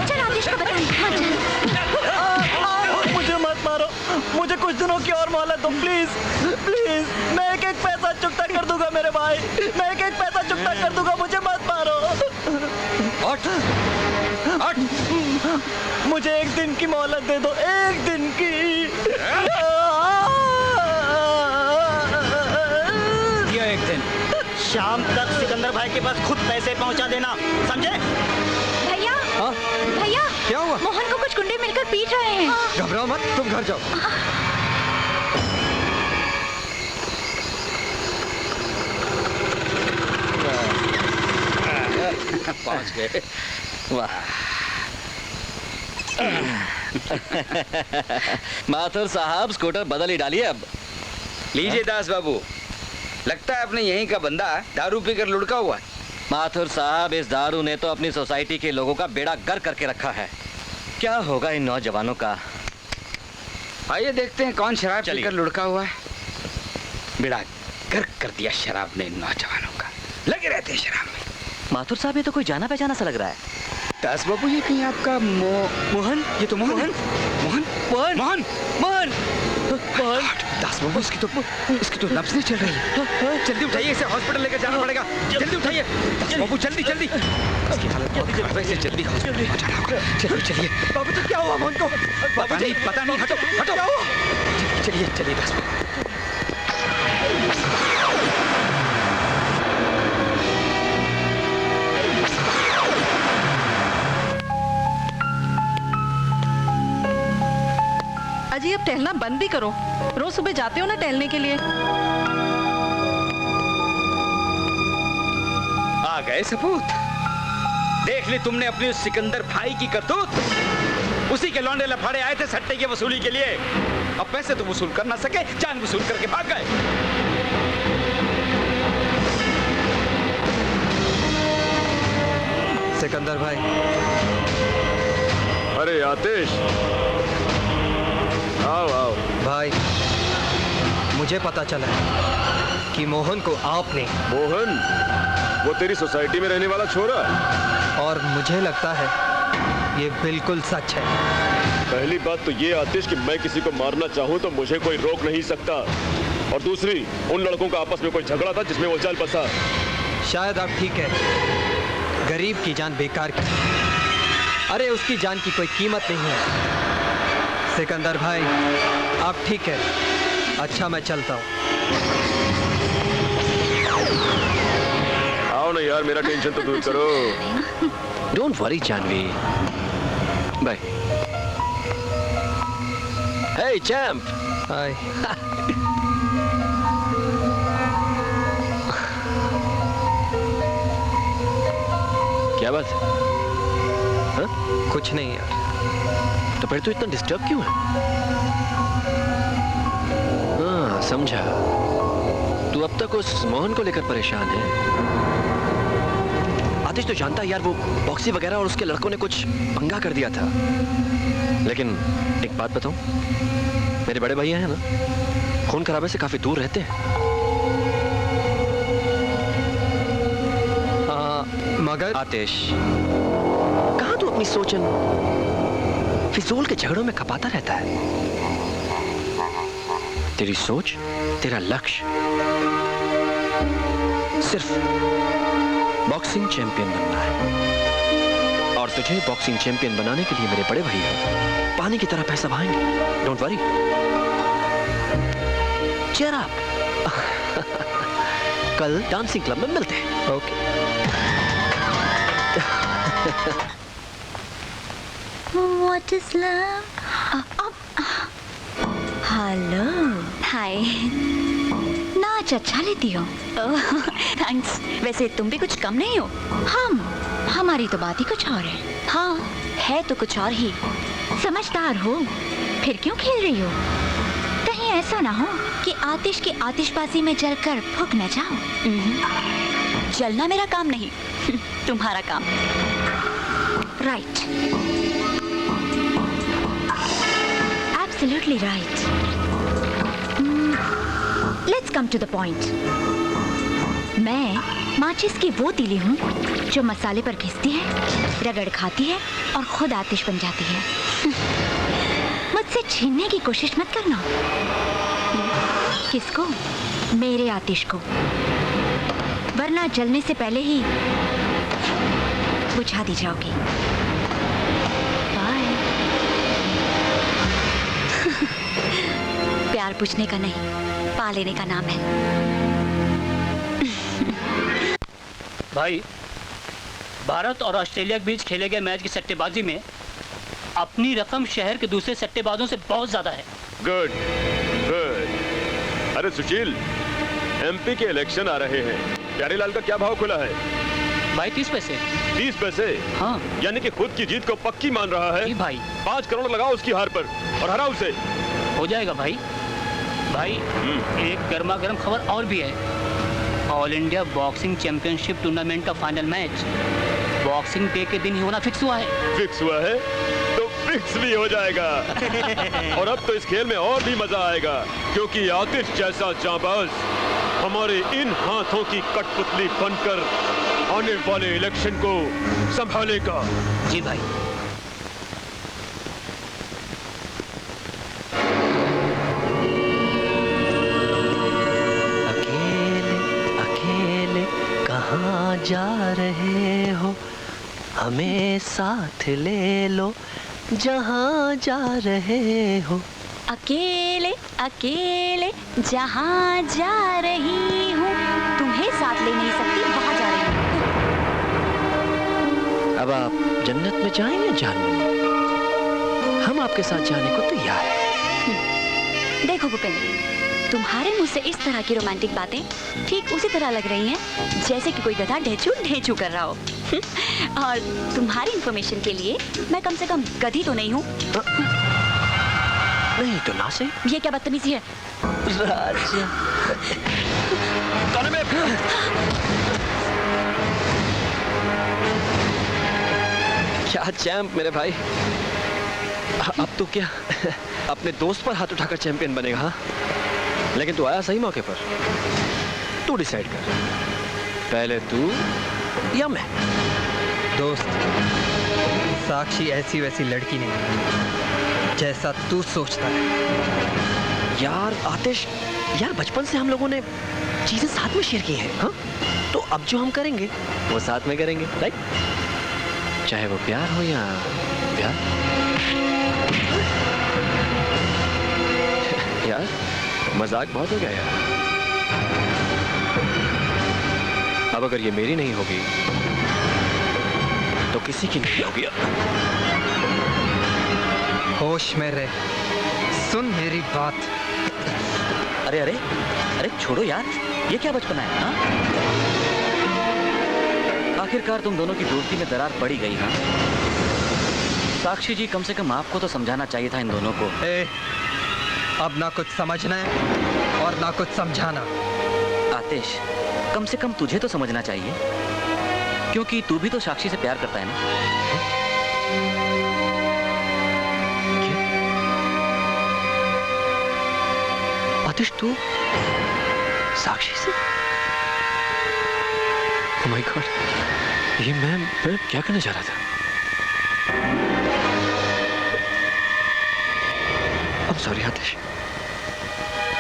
चल आतिश को बताएं। मुझे मत मारो, मुझे कुछ दिनों की और मोहलत दो प्लीज। मैं एक पैसा चुकता कर दूंगा मेरे भाई, मैं एक पैसा चुकता कर दूंगा, मुझे मत मारो। मुझे 1 दिन की मोहलत दे दो, 1 दिन की। ये 1 दिन। शाम तक सिकंदर भाई के पास खुद पैसे पहुंचा देना, समझे? भैया, हाँ? भैया, क्या हुआ? मोहन को कुछ गुंडे मिलकर पीट रहे हैं। घबराओ मत, तुम घर जाओ। पहुंच गए। वाह। माथुर साहब, स्कूटर बदल ही डालिए अब। लीजिए दास बाबू, लगता है अपने यहीं का बंदा दारू पीकर लुढ़का हुआ। माथुर साहब, इस दारू ने तो अपनी सोसाइटी के लोगों का बेड़ा गर्क करके रखा है। क्या होगा इन नौजवानों का? आइए देखते हैं कौन शराब चलिए। पीकर लुढ़का हुआ है। बेड़ा गर्क कर दिया शराब ने इन नौजवानों का, लगे रहते हैं शराब में। माथुर साहब, ये तो कोई जाना पहचाना सा लग रहा है। दास बाबू, ये कहीं आपका मोहन? ये तो मोहन है। मोहन मोहन मोहन मोहन मोहन। दास बाबू, इसकी तो नब्ज नहीं चल रही है। जल्दी उठाइए, इसे हॉस्पिटल लेकर जाना पड़ेगा। जल्दी उठाइए दास बाबू, जल्दी जल्दी। इसकी हालत बहुत खराब है, इसे जल्दी हॉस्पिटल पहुंचाना होगा। चलिए चलिए। बाबू जी क्या हुआ मोहन को? पता नहीं, हटो हटो। चलिए चलिए दास बाबू। अजी अब टहलना बंद भी करो। रोज सुबह जाते हो ना टहलने के लिए। आ गए सपूत। देख ली तुमने अपने उस सिकंदर भाई की करतूत। उसी के लौंडे लफाड़े आए थे सट्टे की वसूली के लिए। अब पैसे तो वसूल कर ना सके, जान वसूल करके भाग गए। सिकंदर भाई। अरे आतिश, आओ आओ। भाई मुझे पता चला कि मोहन को आपने। मोहन? वो तेरी सोसाइटी में रहने वाला छोरा? और मुझे लगता है ये बिल्कुल सच है। पहली बात तो ये आतिश कि मैं किसी को मारना चाहूं तो मुझे कोई रोक नहीं सकता, और दूसरी, उन लड़कों का आपस में कोई झगड़ा था जिसमें वो चल बसा। शायद आप ठीक है, गरीब की जान बेकार की। अरे उसकी जान की कोई कीमत नहीं है। सिकंदर भाई आप ठीक है। अच्छा मैं चलता हूँ। आओ ना यार, मेरा टेंशन तो दूर करो। Don't worry Janvi. Bye. Hey champ. Hi. क्या बात? हाँ? कुछ नहीं यार। तो फिर तू इतना डिस्टर्ब क्यों है? हाँ समझा, तू अब तक उस मोहन को लेकर परेशान है। आतिश तो जानता है यार, वो बॉक्सी वगैरह और उसके लड़कों ने कुछ पंगा कर दिया था। लेकिन एक बात बताऊं, मेरे बड़े भैया हैं ना, खून खराबे से काफी दूर रहते हैं। मगर आतिश, कहाँ तू अपनी सोचन फिजूल के झगड़ों में खपाता रहता है? तेरी सोच, तेरा लक्ष्य सिर्फ बॉक्सिंग चैंपियन बनना है, और तुझे बॉक्सिंग चैंपियन बनाने के लिए मेरे बड़े भैया पानी की तरह पैसा बहाएंगे। Don't worry, cheer up. कल डांसिंग क्लब में मिलते हैं। Okay. What is love? Hello, hi. नाच अच्छा लेती हो। थैंक्स। वैसे तुम भी कुछ कम नहीं हो। हमारी तो बात ही कुछ और है। हाँ, है तो कुछ और ही। समझदार हो, फिर क्यों खेल रही हो? कहीं ऐसा ना हो कि आतिश की आतिशबाजी में जलकर फूक न जाओ। जलना मेरा काम नहीं, तुम्हारा काम। Right. Absolutely right. Let's come to the point. मैं माचिस की वो तीली हूँ जो मसाले पर घिसती है, रगड़ खाती है और खुद आतिश बन जाती है। मुझसे छीनने की कोशिश मत करना। किसको? मेरे आतिश को, वरना जलने से पहले ही बुझा दी जाओगी। बाय। प्यार पूछने का नहीं, पा लेने का नाम है। भाई, भारत और ऑस्ट्रेलिया के बीच खेले गए मैच की सट्टेबाजी में अपनी रकम शहर के दूसरे सट्टेबाजों से बहुत ज्यादा है। Good good. अरे सुशील, एमपी के इलेक्शन आ रहे हैं, प्यारेलाल का क्या भाव खुला है? भाई 30 पैसे। 30 पैसे? हाँ। यानी कि खुद की जीत को पक्की मान रहा है। भाई 5 करोड़ लगाओ उसकी हार पर और हराओ उसे। हो जाएगा भाई। भाई एक गर्मा गर्म खबर और भी है। All India boxing championship tournament का फाइनल मैच बॉक्सिंग डे के दिन ही होना फिक्स हुआ है। फिक्स हुआ है तो फिक्स भी हो जाएगा। और अब तो इस खेल में और भी मजा आएगा, क्योंकि आतिश जैसा जांबाज हमारे इन हाथों की कठपुतली बनकर आने वाले इलेक्शन को संभालेगा। जी भाई। अकेले अकेले कहाँ जा रहे हो, हमें साथ ले लो जहाँ जा रहे हो। अकेले अकेले जहाँ जा रही हूँ, तुम्हें साथ ले नहीं सकती, वहाँ जा रही हूँ। अब आप जन्नत में जाएंगे जानू, हम आपके साथ जाने को तैयार हैं। देखो भूपेंद्र, तुम्हारे मुंह से इस तरह की रोमांटिक बातें ठीक उसी तरह लग रही हैं जैसे कि कोई गधा ढेचू ढेचू कर रहा हो। और तुम्हारी इंफॉर्मेशन के लिए मैं कम से कम गधी तो नहीं हूँ। नहीं तो ना से। ये क्या बदतमीजी है? क्या चैंप मेरे भाई। अब तो क्या अपने दोस्त पर हाथ उठाकर चैंपियन बनेगा? हाँ, लेकिन तू आया सही मौके पर। तू डिसाइड कर, पहले तू या मैं। दोस्त, साक्षी ऐसी वैसी लड़की नहीं जैसा तू सोचता है। यार आतिश, यार बचपन से हम लोगों ने चीजें साथ में शेयर की हैं। हाँ, तो अब जो हम करेंगे वो साथ में करेंगे, राइट? चाहे वो प्यार हो या प्यार। यार मजाक बहुत हो गया यार। अब अगर ये मेरी नहीं होगी तो किसी की नहीं होगी। होश में रह, सुन मेरी बात। अरे अरे अरे छोड़ो यार, ये क्या बचपना है? हाँ, आखिरकार तुम दोनों की दोस्ती में दरार पड़ी गई। हाँ, साक्षी जी, कम से कम आपको तो समझाना चाहिए था इन दोनों को। अब ना कुछ समझना है और ना कुछ समझाना। आतिश, कम से कम तुझे तो समझना चाहिए, क्योंकि तू भी तो साक्षी से प्यार करता है ना। आतिश, तू साक्षी से? ओह माय गॉड, ये मैं क्या करने जा रहा था? I'm sorry आतिश,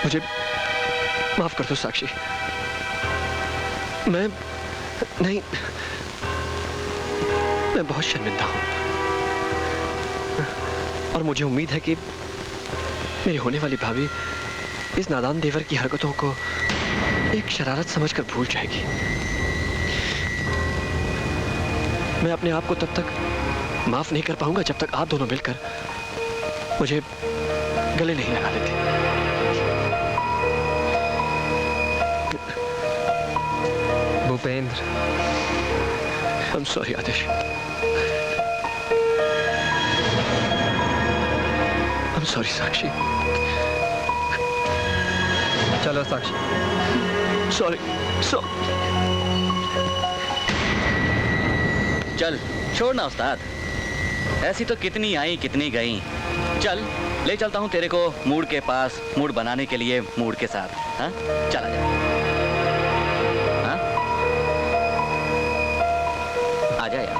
मुझे माफ कर दो साक्षी। मैं बहुत शर्मिंदा हूं और मुझे उम्मीद है कि मेरी होने वाली भाभी इस नादान देवर की हरकतों को एक शरारत समझकर भूल जाएगी। मैं अपने आप को तब तक माफ नहीं कर पाऊंगा जब तक आप दोनों मिलकर मुझे गले नहीं लगा लेते। Bhupendra, I'm sorry Atish. I'm sorry साक्षी। चलो साक्षी। सॉरी। चल छोड़ना उस्ताद, ऐसी तो कितनी आई कितनी गई। चल ले चलता हूँ तेरे को मूड के पास, मूड बनाने के लिए मूड के साथ। हाँ, चला जा। हाँ, आ जा यार।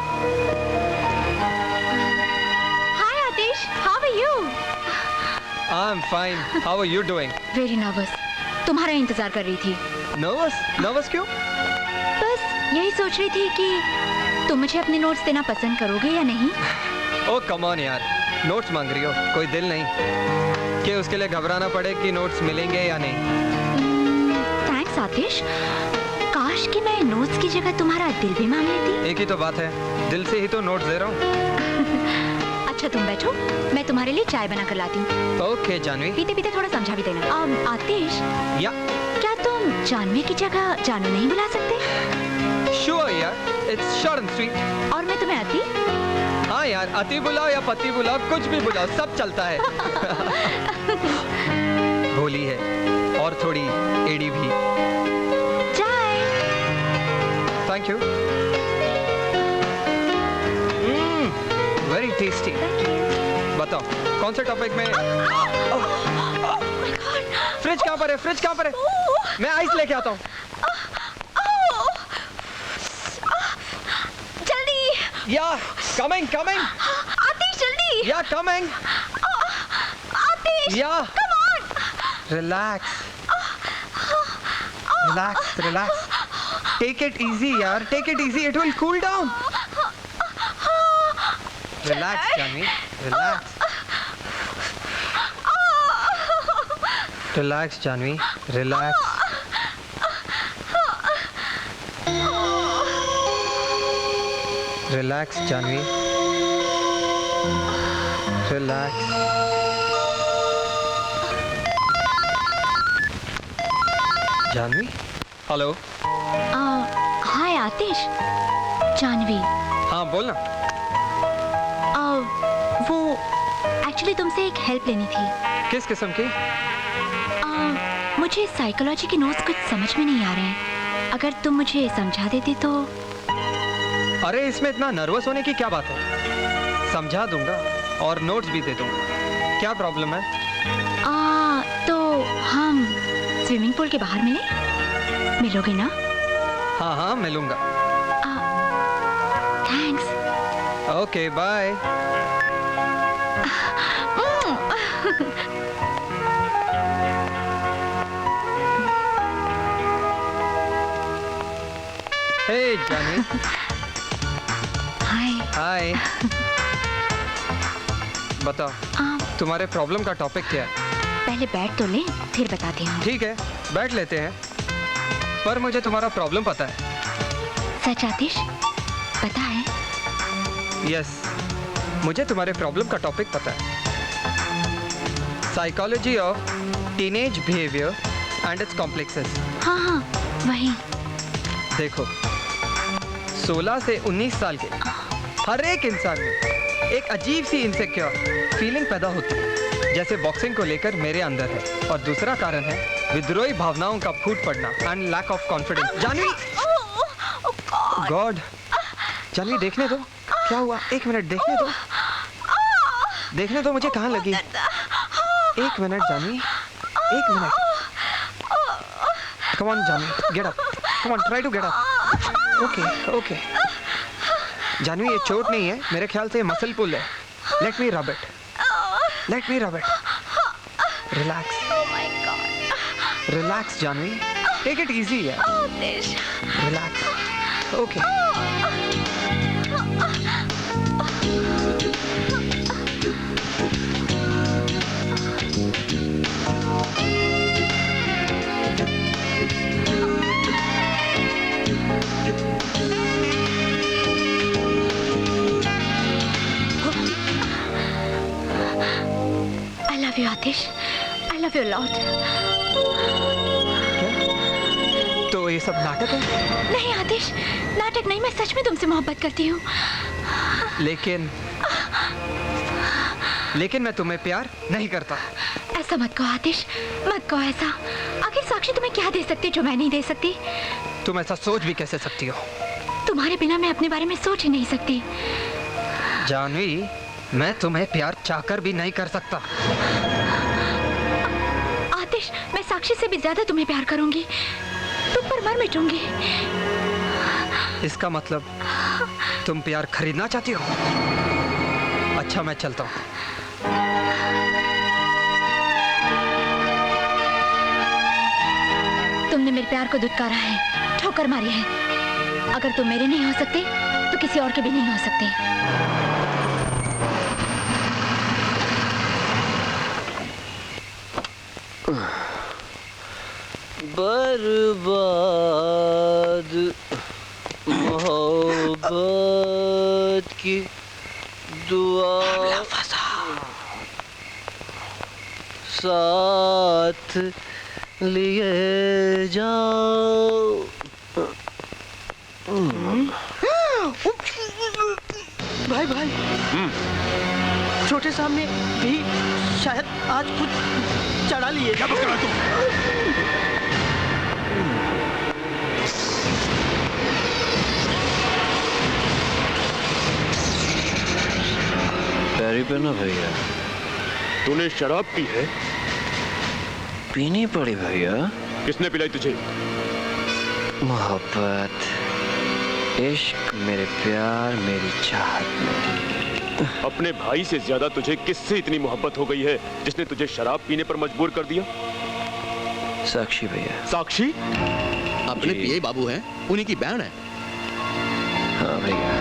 Hi Aatish, how are you? I'm fine. How are you doing? Very nervous, तुम्हारा इंतजार कर रही थी। नर्वस क्यों? बस यही सोच रही थी कि तुम मुझे अपने नोट्स देना पसंद करोगे या नहीं। ओ कम ऑन यार, नोट्स मांग रही हो, कोई दिल नहीं कि उसके लिए घबराना पड़े कि नोट्स मिलेंगे या नहीं। थैंक्स आतिश, काश कि मैं नोट्स की जगह तुम्हारा दिल भी मांग लेती। एक ही तो बात है, दिल से ही तो नोट्स दे रहा हूँ। अच्छा तुम बैठो, मैं तुम्हारे लिए चाय बना कर लाती हूँ। ओके जानवी। पीते पीते थोड़ा समझा भी देना। आतिश, या क्या तुम जानवी की जगह जानू नहीं बुला सकते? श्योर यार, इट्स शॉर्ट एंड स्वीट। और मैं तुम्हें अति? हाँ यार, अति बुलाओ या पति बुलाओ, कुछ भी बुलाओ, सब चलता है। भोली है और थोड़ी एड़ी भी। चाय। Thank you. Very tasty. बताओ कौन से टॉपिक में? फ्रिज कहाँ पर है? फ्रिज कहाँ पर है? मैं आइस लेके आता हूँ। या कमिंग कमिंग आतिश जल्दी। या coming Aatish yeah come on. Relax relax relax, take it easy यार, take it easy, it will cool down. Relax जानी, relax relax Janvi, relax. Relax Janvi, relax. Janvi, hello. Hi Aatish, Janvi. हाँ बोलना। वो एक्चुअली तुमसे एक हेल्प लेनी थी। किस किस्म की? मुझे साइकोलॉजी के नोट्स कुछ समझ में नहीं आ रहे हैं, अगर तुम मुझे समझा देती तो। अरे इसमें इतना नर्वस होने की क्या बात है, समझा दूंगा और नोट्स भी दे दूंगा। क्या प्रॉब्लम है? तो हम स्विमिंग पूल के बाहर मिलोगे ना? हाँ हाँ मिलूंगा। Thanks. Okay bye. Hey Janvi. Hi. Hi. बताओ तुम्हारे प्रॉब्लम का टॉपिक क्या है? पहले बैठ तो ले, फिर बताती हूँ। ठीक है बैठ लेते हैं, पर मुझे तुम्हारा प्रॉब्लम पता है। सच आतिश, पता है? यस, मुझे तुम्हारे प्रॉब्लम का टॉपिक पता है। Psychology of teenage behaviour and it's complexes. हाँ हाँ वही। देखो 16 से 19 साल के हर एक इंसान में एक अजीब सी इनसिक्योर फीलिंग पैदा होती है, जैसे बॉक्सिंग को लेकर मेरे अंदर है। और दूसरा कारण है विद्रोही भावनाओं का फूट पड़ना and lack of confidence. Janvi, God, Janvi देखने दो क्या हुआ, एक मिनट देखने दो, देखने दो मुझे कहाँ लगी। एक मिनट जानवी, एक minute. Come on Janvi, get up, come on, try to get up. Okay okay Janvi, ये चोट नहीं है, मेरे ख्याल से ये मसल पुल है। Late me rub it, let me rub it. Relax relax Janvi, take it easy है। Relax, okay. I love you Aatish, I love you a lot। तो ये सब नाटक है? नहीं आतिश, नाटक नहीं, मैं सच में तुमसे मोहब्बत करती हूँ। लेकिन मैं तुम्हें प्यार नहीं करता। ऐसा मत कहो आतिश, मत कहो ऐसा। आखिर साक्षी तुम्हें क्या दे सकती जो मैं नहीं दे सकती? तुम ऐसा सोच भी कैसे सकती हो? तुम्हारे बिना मैं अपने बारे में सोच ही नहीं सकती। जानवी, मैं तुम्हें प्यार चाहकर भी नहीं कर सकता। आतिश, मैं साक्षी से भी ज्यादा तुम्हें प्यार करूंगी, तुम पर मर मिटूंगी। इसका मतलब तुम प्यार खरीदना चाहती हो? अच्छा मैं चलता हूँ। तुमने मेरे प्यार को दुत्कारा है, ठोकर मारी है। अगर तुम मेरे नहीं हो सकते तो किसी और के भी नहीं हो सकते। बर्बाद मोहब्बत की दुआ साथ लिए जाओ। भाई भाई, छोटे साहब ने भी शायद आज कुछ चढ़ा लिए। क्या बक रहा तू? पैरी पे ना भैया। तूने शराब पी है? पीनी पड़ी भैया। किसने पिलाई तुझे? मोहब्बत। इश्क, मेरे प्यार, मेरी चाहत में। अपने भाई से ज्यादा तुझे किससे इतनी मोहब्बत हो गई है जिसने तुझे शराब पीने पर मजबूर कर दिया? साक्षी भैया। साक्षी? अपने पीए बाबू हैं, उन्हीं की बहन है। हाँ भैया।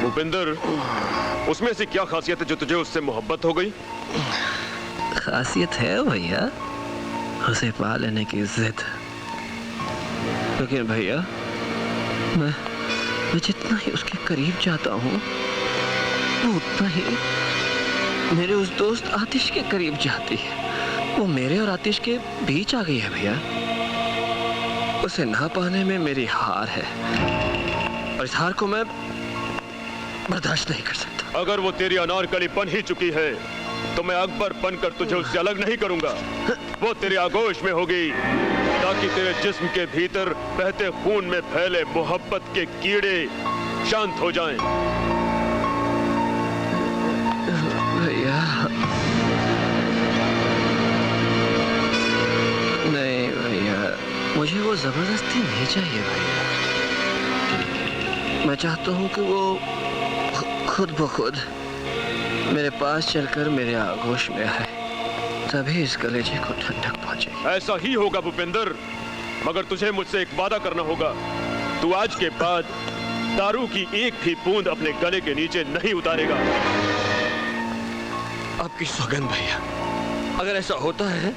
भूपेंद्र, उसमें से क्या खासियत है जो तुझे उससे मोहब्बत हो गई? खासियत है भैया, उसे पा लेने की जिद। लेकिन भैया मैं जितना ही उसके करीब जाता हूँ वो उतना ही मेरे उस दोस्त आतिश के करीब जाती है। वो मेरे और आतिश के बीच आ गई है भैया। उसे ना पाने में मेरी हार है और इस हार को मैं बर्दाश्त नहीं कर सकता। अगर वो तेरी अनारकली बन ही चुकी है तो मैं अकबर बनकर तुझे उससे अलग नहीं करूंगा। वो तेरे आगोश में होगी ताकि तेरे जिस्म के भीतर बहते खून में फैले मोहब्बत के कीड़े शांत हो जाएं। भैया नहीं भैया, मुझे वो जबरदस्ती नहीं चाहिए भैया। मैं चाहता हूँ कि वो खुद ब खुद मेरे पास चलकर मेरे आगोश में आए, तभी इस कलेजे को ठंडक पहुंचेगी। ऐसा ही होगा भूपेंद्र, मगर तुझे मुझसे एक वादा करना होगा। तू आज के बाद दारू की एक भी बूंद अपने गले के नीचे नहीं उतारेगा। आपकी सौगंध भैया, अगर ऐसा होता है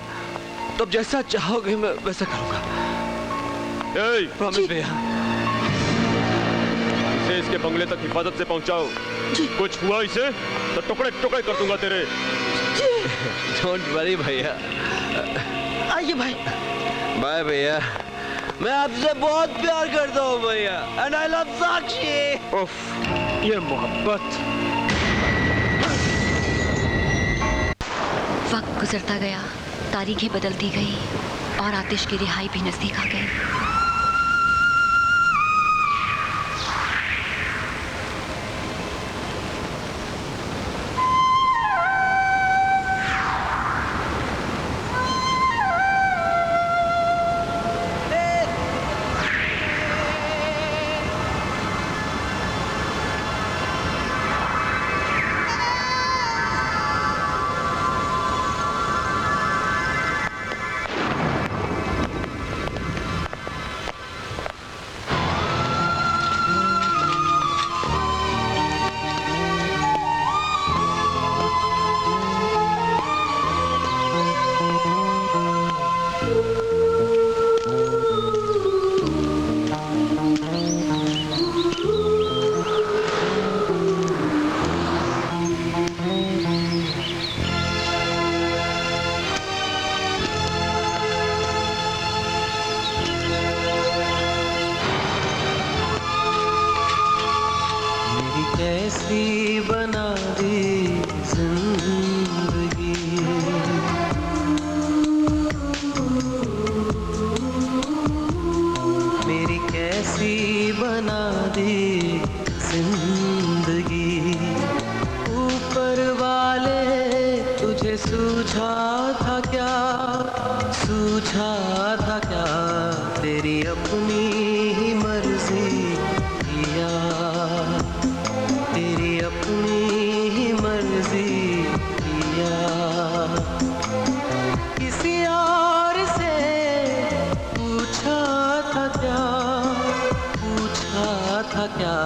तो अब जैसा चाहोगे मैं वैसा करूंगा। प्रॉमिस भैया। इसे इसके बंगले तक हिफाजत से पहुंचाओ। कुछ हुआ इसे तो टुकड़े टुकड़े कर दूंगा तेरे। डोंट वरी भैया। आइए भाई। बाय भैया। मैं आपसे बहुत प्यार करता हूँ भैया, एंड आई लव साक्षी। उफ, ये मोहब्बत। वक्त गुजरता गया, तारीखें बदलती गई और आतिश की रिहाई भी नजदीक आ गई। कैसी बना दी जिंदगी, मेरी कैसी बना दी जिंदगी। ऊपर वाले तुझे सूझा था क्या, सूझा था क्या तेरी अपनी ही मर्जी किया, तेरी अपनी ही मर्जी किया। किसी और से पूछा था क्या, पूछा था क्या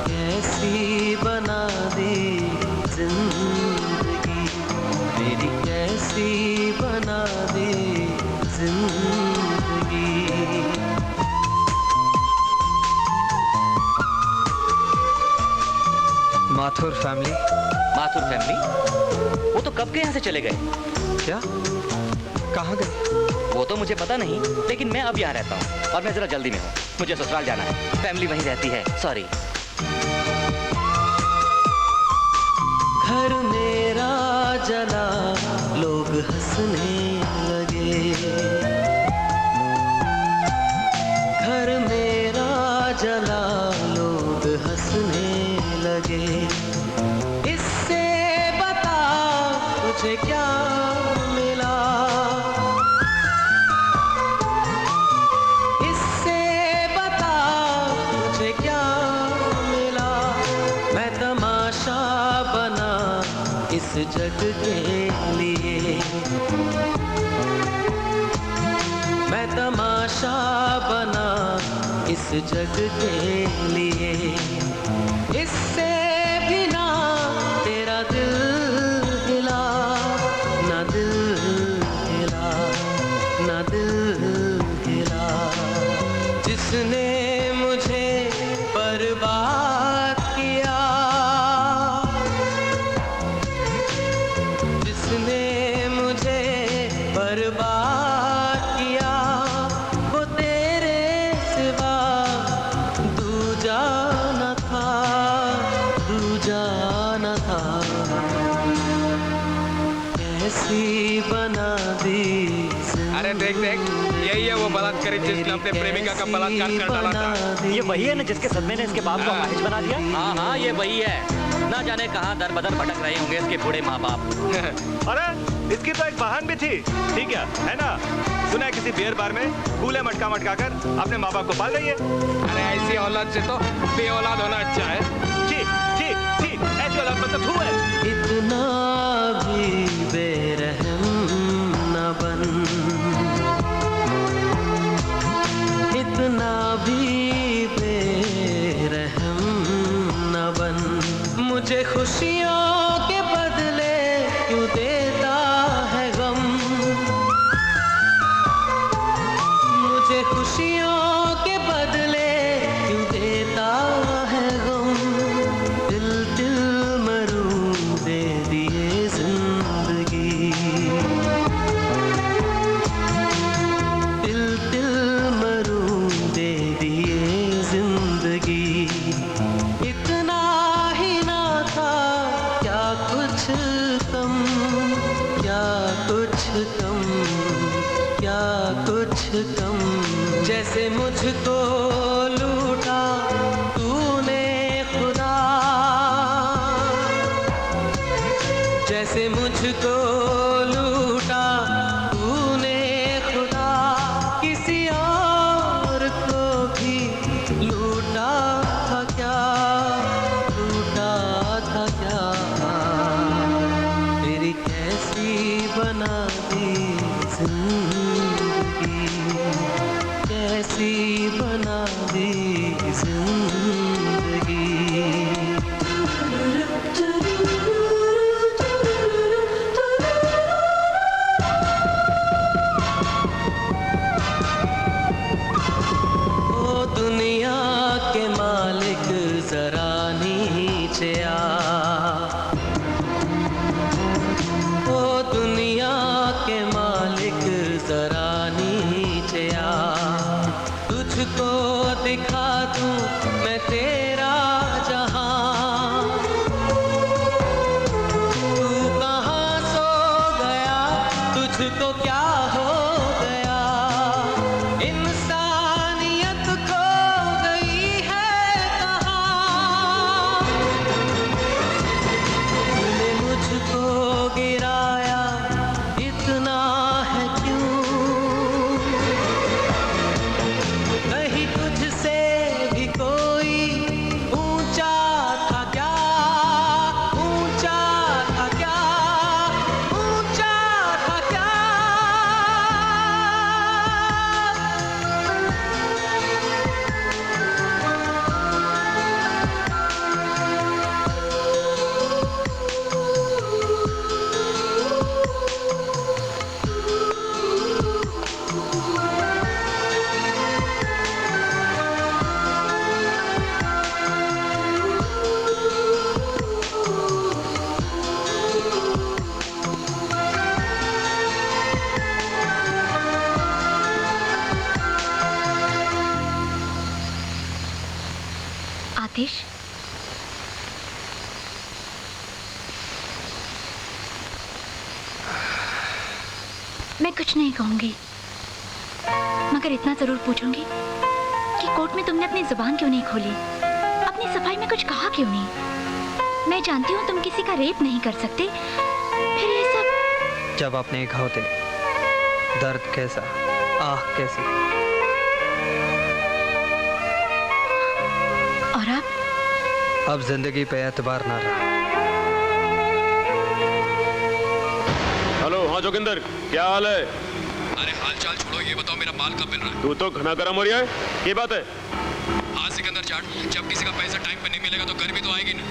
कैसी बना दी जिंदगी, मेरी कैसी बना दी जिंदगी। माथुर फैमिली। माथुर फैमिली? वो तो कब के यहाँ से चले गए। क्या? कहाँ गए? वो तो मुझे पता नहीं, लेकिन मैं अब यहाँ रहता हूँ और मैं जरा जल्दी में हूँ। मुझे ससुराल जाना है, फैमिली वहीं रहती है। सॉरी। घर मेरा जला, लोग हंसने लगे, घर मेरा जला, लोग हंसने लगे। इससे बता तुझे क्या मिला, इस जग के लिए। इससे भी ना तेरा दिल हिला, ना दिल हिला, ना दिल हिला। जिसने मुझे बर्बाद किया, जिसने मुझे बर्बाद किया, वो तेरे सिवा दूजा न था, दूजा न था। कैसी बना दी। अरे देख देख, यही है वो बलात्कारी जिसने अपने प्रेमिका का बलात्कार कर डाला था। ये वही है ना जिसके सदमे ने इसके बाप को अपाहिज बना दिया? हाँ हाँ, ये वही है। ना जाने कहाँ दर बदर भटक रहे होंगे इसके बूढ़े माँ बाप। अरे इसकी तो एक बहन भी थी, ठीक है ना? सुना है किसी बियर बार में कूले मटका मटका कर अपने माँ बाप को पाल रही है। अरे ऐसी औलाद से तो बे औलाद होना अच्छा है। ठीक ठीक ठीक, ऐसी औलाद मतलब तू है। इतना भी बेरहम न बन, इतना भी बेरहम न बन। मुझे खुशियों के बदले क्यों देता है गम, मुझे खुशियों के बदले क्यों देता है गम। दिल दिल मरूं दे दिए जिंदगी, दिल दिल मरूं दे दिए जिंदगी। इतना ही ना था क्या कुछ कम, क्या कुछ कम, क्या कुछ कम। जैसे मुझको लूटा तूने खुदा, जैसे मुझको लूटा तूने खुदा, किसी और को भी लूटा था क्या, लूटा था क्या। तेरी कैसी बना दी जिंदगी, कैसी बना दी जिंदगी। ओ दुनिया के मालिक जरा नीचे आ, ओ दुनिया के मालिक जरा नीचे आ। तुझको दिखा दूं मैं तेरा जहां, तू कहाँ सो गया, तुझको क्या हो गया। इंसानियत खो गई है कहाँ, तूने मुझको गिराया इतना है क्यों। कहीं तुझसे भी कोई ऊंचा था क्या, ऊंचा था क्या, ऊंचा था क्या। आतिश, मैं कुछ नहीं कहूंगी, मगर इतना जरूर पूछूंगी कि कोर्ट में तुमने अपनी जुबान क्यों नहीं खोली, अपनी सफाई में कुछ कहा क्यों नहीं। मैं जानती हूँ तुम किसी का रेप नहीं कर सकते, फिर ये सब। जब अपने घाव थे, दर्द कैसा, आह कैसी। और अब जिंदगी पे एतबार ना रहा। हेलो, हाँ जोगिंदर, क्या हाल है? अरे अरे हाल चाल छोड़ो, ये बताओ मेरा माल कब मिल रहा है? तू तो घना गरम हो रहा है, ये बात है? हाँ सिकंदर जाट, जब किसी का पैसा टाइम पे नहीं मिलेगा तो गर्मी तो आएगी ना।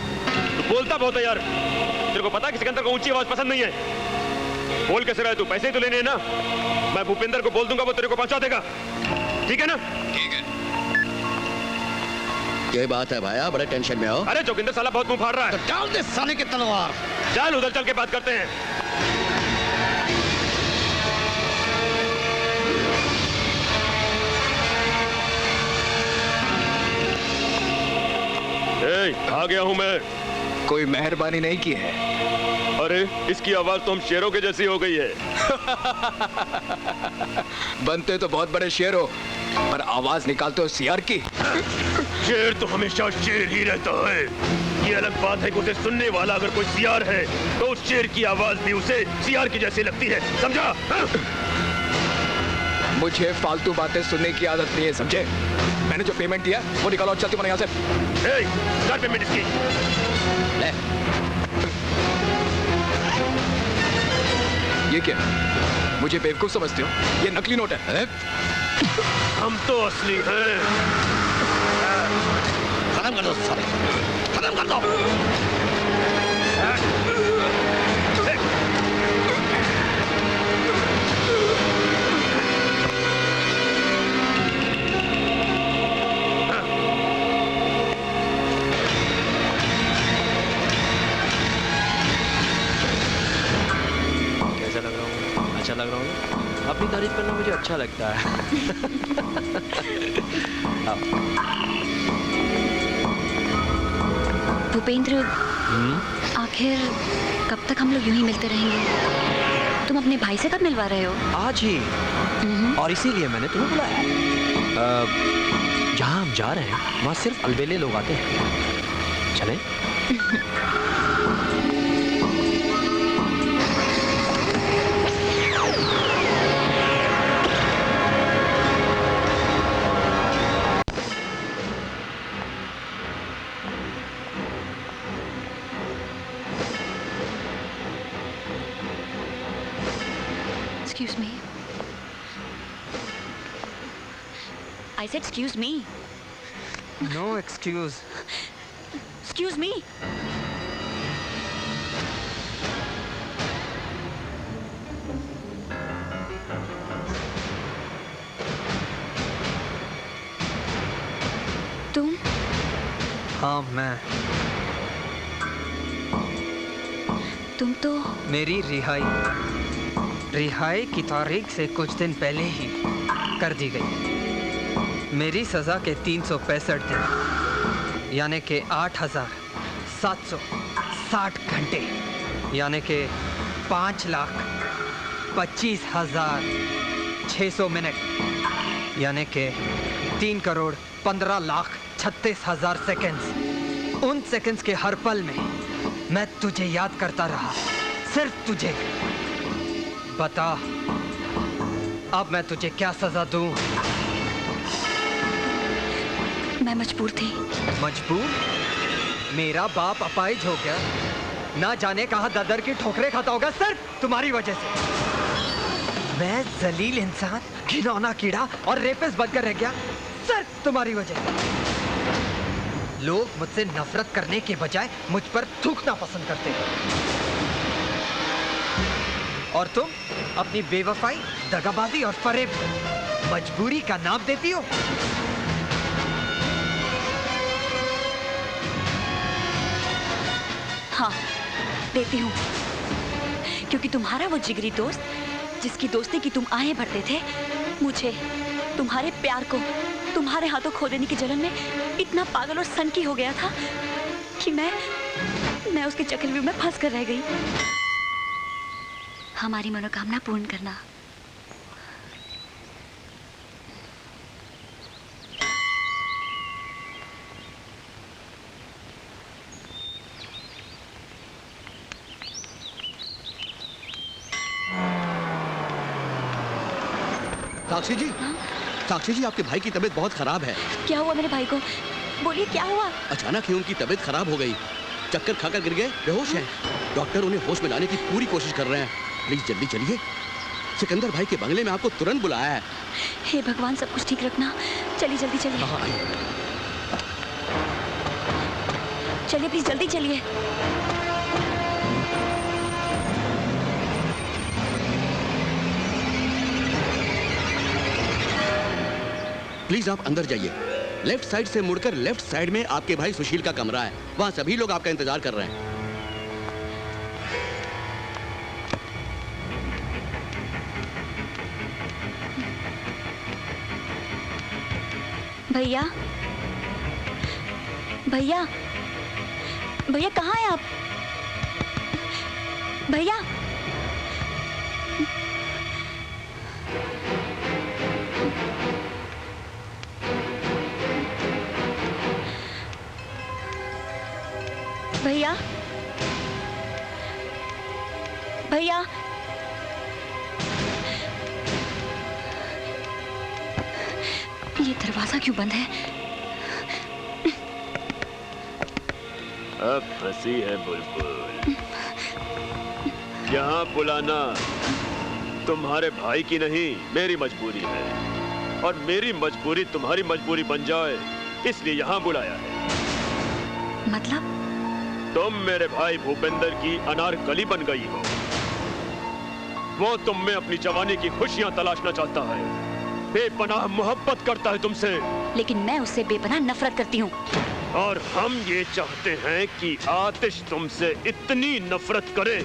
तू बोलता बहुत है यार। तेरे को पता है कि सिकंदर को ऊंची आवाज पसंद नहीं है। बोल कैसे रहा है तू? पैसे ही तो लेने हैं ना। मैं भूपेंद्र को बोल दूंगा, वो तेरे को पहुंचा देगा, ठीक है ना? ठीक है। ये बात है भाया, बड़े टेंशन में हो। अरे जोगिंदर साला बहुत मुंह फाड़ रहा है। तो डाल दे साले की तलवार। चल उधर चल के बात करते हैं। आ गया हूं मैं। कोई मेहरबानी नहीं की है? अरे इसकी आवाज तो हम शेरों के जैसी हो गई है। बनते तो बहुत बड़े शेर हो, पर आवाज निकालते हो सियार की। शेर तो हमेशा शेर ही रहता है। ये अलग बात है कि उसे सुनने वाला अगर कोई सियार है तो उस शेर की आवाज भी उसे सियार की जैसी लगती है, समझा? मुझे फालतू बातें सुनने की आदत नहीं है, समझे? मैंने जो पेमेंट दिया वो निकालो और चलती बना यहाँ से। कर पेमेंट इसकी। ले। ये क्या? मुझे बेवकूफ समझते हो? ये नकली नोट है। हम तो असली हैं। खत्म कर दो साले, खत्म कर दो। कैसा लग रहा हूँ? अच्छा लग रहा हूँ? अपनी तारीफ करना मुझे अच्छा लगता है। भूपेंद्र, आखिर कब तक हम लोग यूं ही मिलते रहेंगे? तुम अपने भाई से कब मिलवा रहे हो? आज ही, और इसीलिए मैंने तुम्हें बुलाया। जहाँ हम जा रहे हैं वहाँ सिर्फ अलबेले लोग आते हैं। चलें? Excuse me. I said excuse me. No excuse. Excuse me. तुम? हाँ मैं। तुम तो मेरी रिहाई की तारीख से कुछ दिन पहले ही कर दी गई। मेरी सज़ा के 365 दिन यानी कि 8,760 घंटे यानी कि 5,25,600 मिनट यानी कि 3,15,36,000 सेकंड्स। उन सेकंड्स के हर पल में मैं तुझे याद करता रहा, सिर्फ तुझे। बता अब मैं तुझे क्या सजा दूं? मैं मजबूर थी। मजबूर? मेरा बाप अपाहिज हो गया, ना जाने कहाँ ददर की ठोकरें खाता होगा सिर्फ तुम्हारी वजह से। मैं जलील इंसान, घिनौना कीड़ा और रेपिस्ट बनकर रह गया सिर्फ तुम्हारी वजह से। लोग मुझसे नफरत करने के बजाय मुझ पर थूकना पसंद करते हैं, और तुम अपनी बेवफाई, दगाबाजी और फरेब मजबूरी का नाम देती हो। हाँ, देती हूँ, क्योंकि तुम्हारा वो जिगरी दोस्त जिसकी दोस्ती की तुम आहें भरते थे, मुझे तुम्हारे प्यार को तुम्हारे हाथों खो देने की जलन में इतना पागल और सनकी हो गया था कि मैं उसके चक्रव्यूह में फंस कर रह गई। हमारी मनोकामना पूर्ण करना। साक्षी जी, साक्षी जी, आपके भाई की तबीयत बहुत खराब है। क्या हुआ मेरे भाई को? बोलिए क्या हुआ? अचानक ही उनकी तबीयत खराब हो गई, चक्कर खाकर गिर गए, बेहोश हैं। डॉक्टर उन्हें होश में लाने की पूरी कोशिश कर रहे हैं। प्लीज जल्दी चलिए। सिकंदर भाई के बंगले में आपको तुरंत बुलाया है। हे भगवान, सब कुछ ठीक रखना। चलिए जल्दी चलिए। चलिए प्लीज जल्दी चलिए। प्लीज आप अंदर जाइए। लेफ्ट साइड से मुड़कर लेफ्ट साइड में आपके भाई सुशील का कमरा है, वहां सभी लोग आपका इंतजार कर रहे हैं। भैया, भैया, भैया कहाँ हैं आप? भैया, भैया, भैया, ये दरवाजा क्यों बंद है? अब फंसी है बुलबुल। यहाँ बुलाना तुम्हारे भाई की नहीं, मेरी मजबूरी है, और मेरी मजबूरी तुम्हारी मजबूरी बन जाए इसलिए यहाँ बुलाया है। मतलब? तुम मेरे भाई भूपेंद्र की अनारकली बन गई हो। वो तुम में अपनी जवानी की खुशियाँ तलाशना चाहता है, बेपनाह मोहब्बत करता है तुमसे। लेकिन मैं उससे बेपनाह नफरत करती हूँ। और हम ये चाहते हैं कि आतिश तुमसे इतनी नफरत करे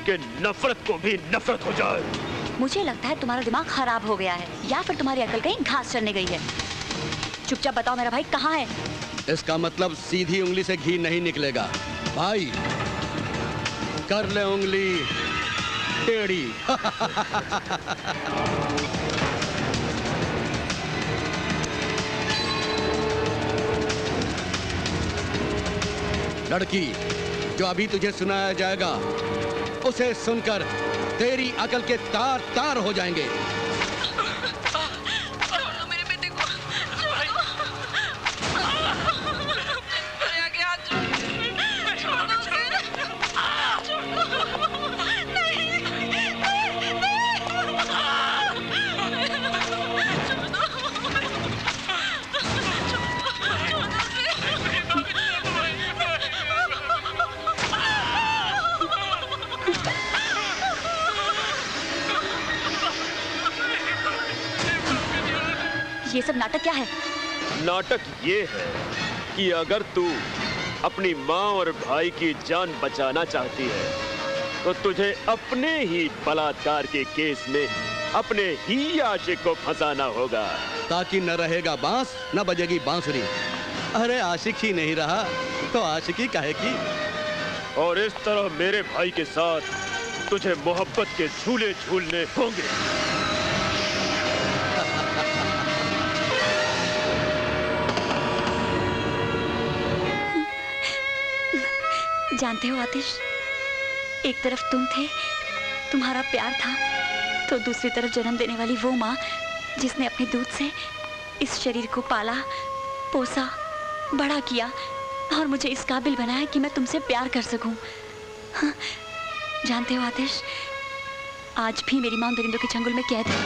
कि नफरत को भी नफरत हो जाए। मुझे लगता है तुम्हारा दिमाग खराब हो गया है, या फिर तुम्हारी अकल कहीं घास चरने गई है। चुपचाप बताओ मेरा भाई कहाँ है? इसका मतलब सीधी उंगली से घी नहीं निकलेगा भाई, कर ले उंगली टेढ़ी। लड़की, जो अभी तुझे सुनाया जाएगा उसे सुनकर तेरी अकल के तार तार हो जाएंगे। ये सब नाटक क्या है? नाटक ये है कि अगर तू अपनी माँ और भाई की जान बचाना चाहती है तो तुझे अपने ही बलात्कार के केस में अपने ही आशिक को फंसाना होगा, ताकि न रहेगा बांस न बजेगी बांसुरी। अरे आशिक ही नहीं रहा तो आशिकी काहे की। और इस तरह मेरे भाई के साथ तुझे मोहब्बत के झूले झूलने होंगे। जानते हो आतिश, एक तरफ तुम थे, तुम्हारा प्यार था, तो दूसरी तरफ जन्म देने वाली वो माँ जिसने अपने दूध से इस शरीर को पाला, पोसा, बड़ा किया और मुझे इस काबिल बनाया कि मैं तुमसे प्यार कर सकूं। हाँ, जानते हो आतिश, आज भी मेरी माँ दरिंदों के चंगुल में कैद है।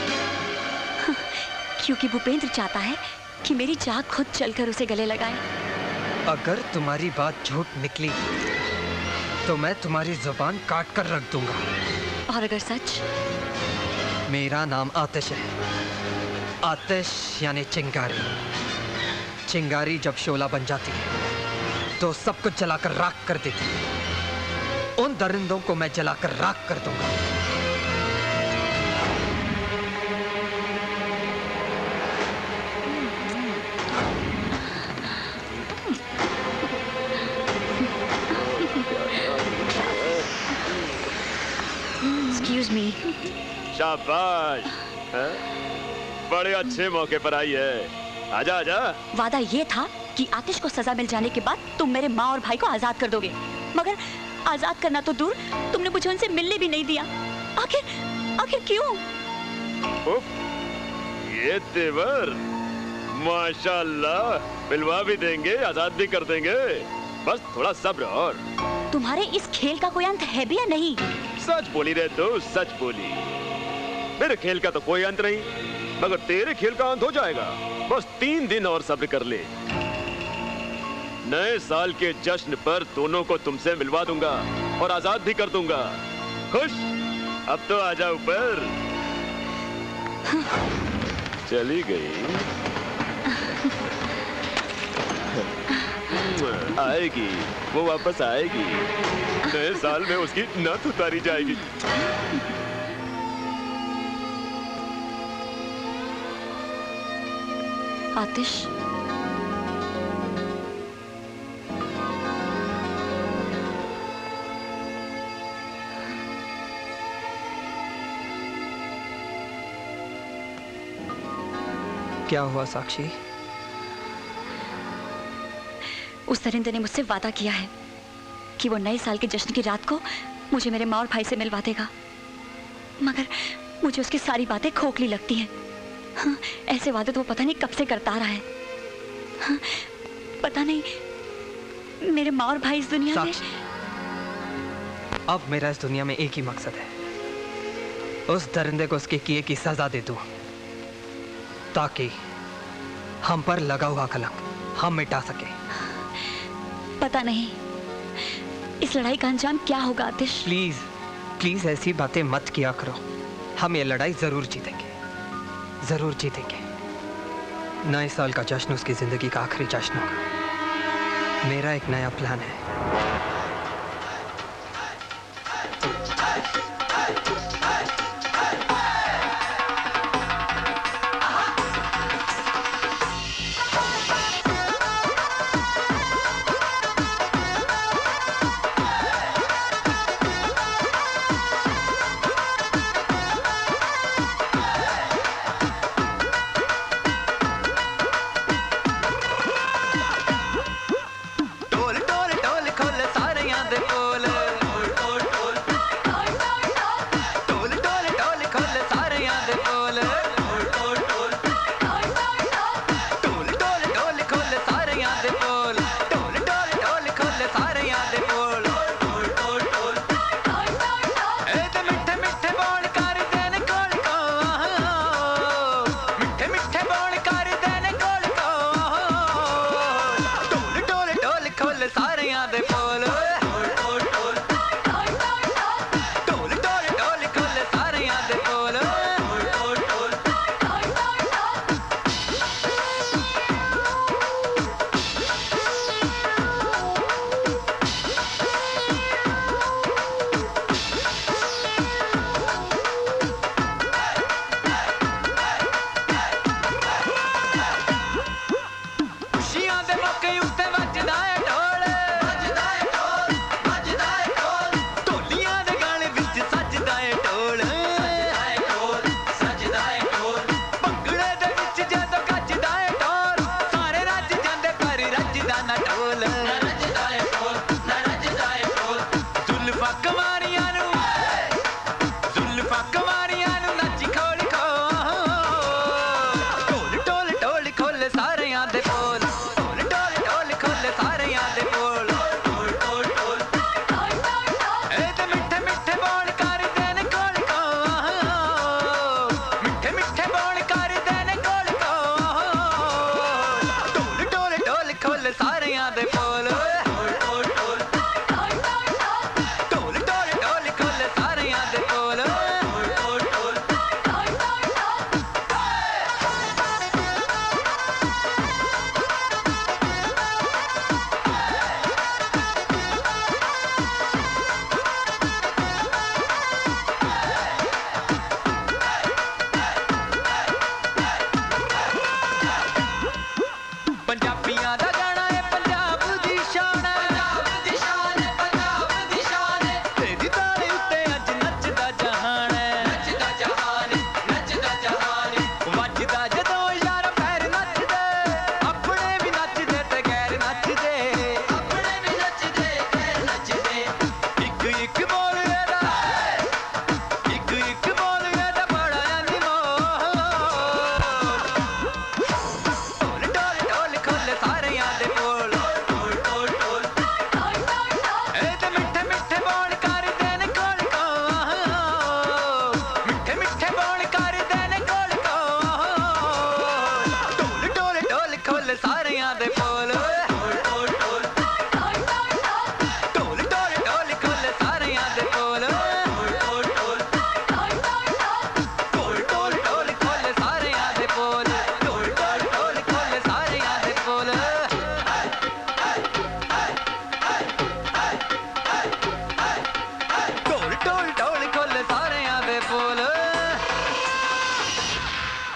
हाँ, क्योंकि भूपेंद्र चाहता है कि मेरी चाह खुद चलकर उसे गले लगाए। अगर तुम्हारी बात झूठ निकली तो मैं तुम्हारी जुबान काट कर रख दूंगा। और अगर सच? मेरा नाम आतिश है। आतिश यानी चिंगारी। चिंगारी जब शोला बन जाती है तो सब कुछ जलाकर राख कर देती है। उन दरिंदों को मैं जलाकर राख कर दूंगा। Excuse me. शाबाश, बड़े अच्छे मौके पर आई है। आजा आजा। वादा ये था कि आतिश को सजा मिल जाने के बाद तुम मेरे माँ और भाई को आजाद कर दोगे, मगर आजाद करना तो दूर, तुमने मुझे उनसे मिलने भी नहीं दिया। आखिर क्यों? उफ, ये तेवर, माशाल्लाह, मिलवा भी देंगे, आजाद भी कर देंगे, बस थोड़ा सब्र। और तुम्हारे इस खेल का कोई अंत है भी या नहीं? सच बोली रे तू, सच बोली। मेरे खेल का तो कोई अंत नहीं, मगर तेरे खेल का अंत हो जाएगा। बस 3 दिन और सब्र कर ले। नए साल के जश्न पर दोनों को तुमसे मिलवा दूंगा और आजाद भी कर दूंगा। खुश? अब तो आजा ऊपर। चली गई। आएगी, वो वापस आएगी। नए साल में उसकी नथ उतारी जाएगी। आतिश, क्या हुआ साक्षी? उस दरिंदे ने मुझसे वादा किया है कि वो नए साल के जश्न की रात को मुझे मेरे माँ और भाई से मिलवा देगा, मगर मुझे उसकी सारी बातें खोखली लगती हैं। हाँ, ऐसे वादे तो वो पता नहीं कब से करता रहा है। हाँ, पता नहीं मेरे माँ और भाई इस दुनिया में। अब मेरा इस दुनिया में एक ही मकसद है, उस दरिंदे को उसके किए की सजा दे दूं, ताकि हम पर लगा हुआ कलंक हम मिटा सके। पता नहीं इस लड़ाई का अंजाम क्या होगा आतिश। प्लीज प्लीज ऐसी बातें मत किया करो। हम ये लड़ाई जरूर जीतेंगे, जरूर जीतेंगे। नए साल का जश्न उसकी जिंदगी का आखिरी जश्न होगा। मेरा एक नया प्लान है।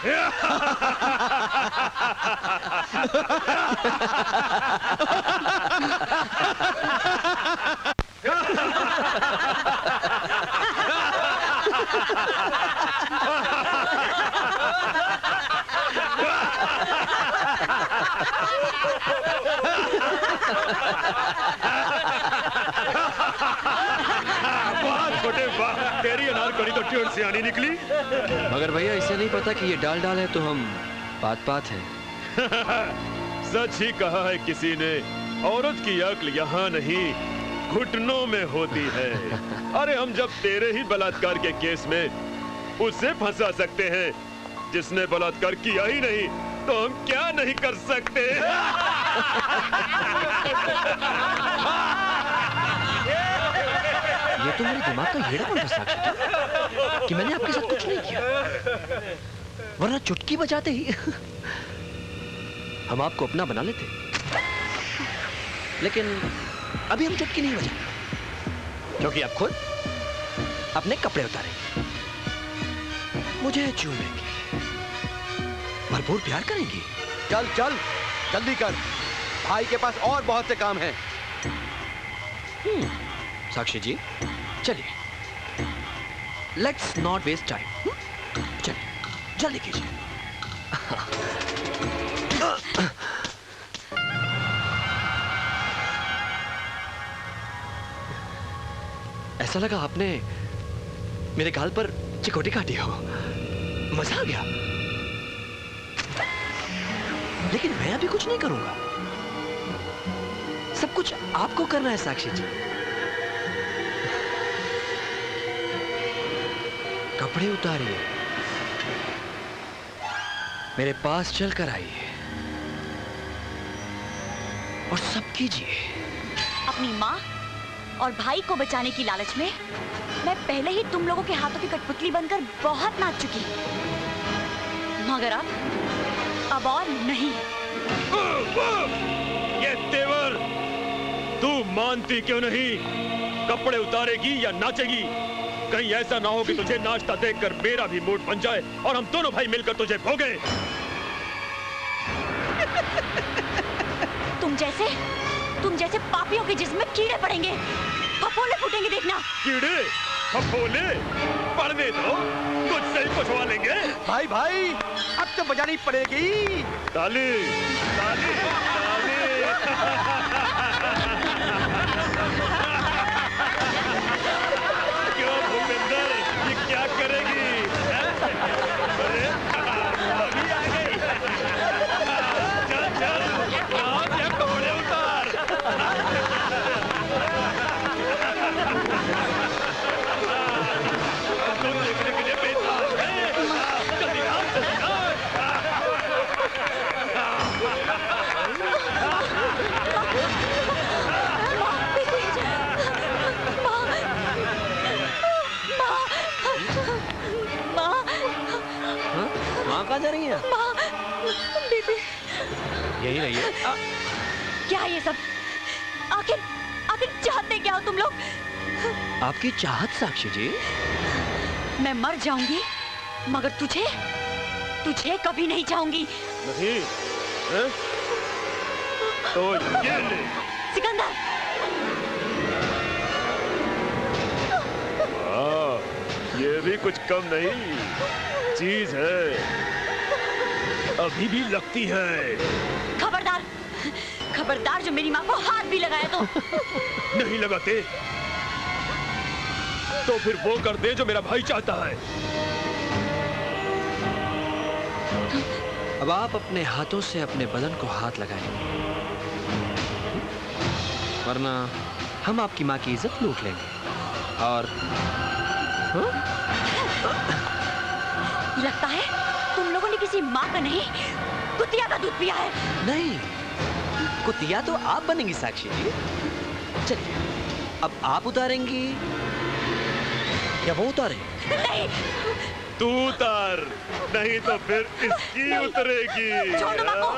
वाह छोटे वाह, तेरी अनारकली तो ट्यून से आनी निकली। मगर भैया इसे नहीं पता कि ये डाल डाल है तो हम बात बात है। सच ही कहा है किसी ने, औरत की अक्ल यहाँ नहीं घुटनों में होती है। अरे हम जब तेरे ही बलात्कार के केस में उसे फंसा सकते हैं जिसने बलात्कार किया ही नहीं, तो हम क्या नहीं कर सकते। ये तो मेरे दिमाग का हेड़ा बन रहा कि मैंने आपके साथ कुछ नहीं किया, वरना चुटकी बजाते ही हम आपको अपना बना लेते। लेकिन अभी हम चुटकी नहीं बजा, क्योंकि आप खुद अपने कपड़े उतारेंगे, मुझे चूमेंगे, भरपूर प्यार करेंगी। चल चल जल्दी कर, भाई के पास और बहुत से काम हैं। साक्षी जी चलिए, लेट्स नॉट वेस्ट टाइम। चलिए जल्दी कीजिए। ऐसा लगा आपने मेरे गाल पर चिकोटी काटी हो, मजा आ गया। लेकिन मैं अभी कुछ नहीं करूंगा, सब कुछ आपको करना है साक्षी जी। कपड़े उतारिए, मेरे पास चलकर आइए और सब कीजिए। अपनी माँ और भाई को बचाने की लालच में मैं पहले ही तुम लोगों के हाथों की कठपुतली बनकर बहुत नाच चुकी, मगर अब और नहीं। ये तेवर तू मानती क्यों नहीं? कपड़े उतारेगी या नाचेगी? कहीं ऐसा ना हो कि तुझे नाचता देखकर मेरा भी मूड बन जाए और हम दोनों भाई मिलकर तुझे भोगे। तुम जैसे पापियों के जिस्म में कीड़े पड़ेंगे, फफोले फूटेंगे, देखना। कीड़े फफोले पड़ने दो, कुछ सही पुछवा लेंगे। भाई भाई अब तो बजानी पड़ेगी। ताली ताली ताली। क्यों भूपेंद्र, ये क्या करेगी? अरे अभी आ गई। चल चल नाच या कपड़े उतार। तुम देखने के लिए बेताज है। जल्दी नाच, जल्दी नाच। माँ कहाँ जा रही हैं? बेबी, यही रही है। क्या ये सब? आखिर चाहते क्या हो तुम लोग? आपकी चाहत साक्षी जी। मैं मर जाऊंगी मगर तुझे कभी नहीं चाहूंगी। नहीं है? तो ये ले। सिकंदर, ये भी कुछ कम नहीं चीज है, अभी भी लगती है। खबरदार जो मेरी माँ को हाथ भी लगाया तो। नहीं लगाते तो फिर वो कर दे जो मेरा भाई चाहता है। अब आप अपने हाथों से अपने बदन को हाथ लगाएंगे, वरना हम आपकी माँ की इज्जत लूट लेंगे। और लगता है तुम लोगों ने किसी माँ का नहीं, कुतिया का दूध पिया है। नहीं, कुतिया तो आप बनेंगी साक्षी जी। चलिए अब आप उतारेंगी या वो उतारे? नहीं, तू उतार, नहीं तो फिर इसकी उतरेगी। छोड़ दो माँ को।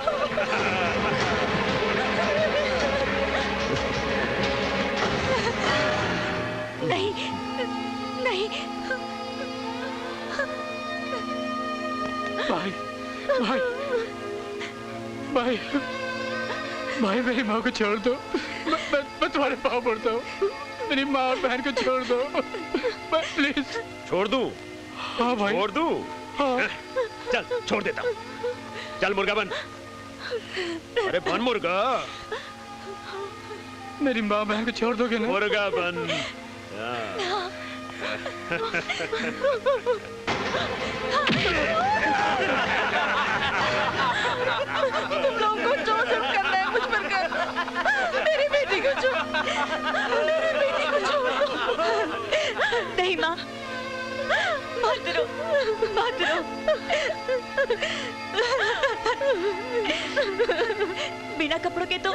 नहीं नहीं, भाई भाई भाई भाई मेरी माँ को छोड़ दो। मैं तुम्हारे पाँव पड़ता हूँ। मेरी माँ और बहन को छोड़ दो प्लीज। छोड़ दूं? हाँ भाई छोड़ दूं? हाँ। चल छोड़ देता हूँ। चल मुर्गा बन। अरे बन मुर्गा। मेरी माँ बहन को छोड़ दोगे ना? मुर्गा बन। तुम लोगों को जो सब करना है मुझ पर कर। मेरी बेटी को छोड़, मेरी बेटी को छोड़। नहीं माँ, मत रो, मत रो। बिना कपड़ों के तो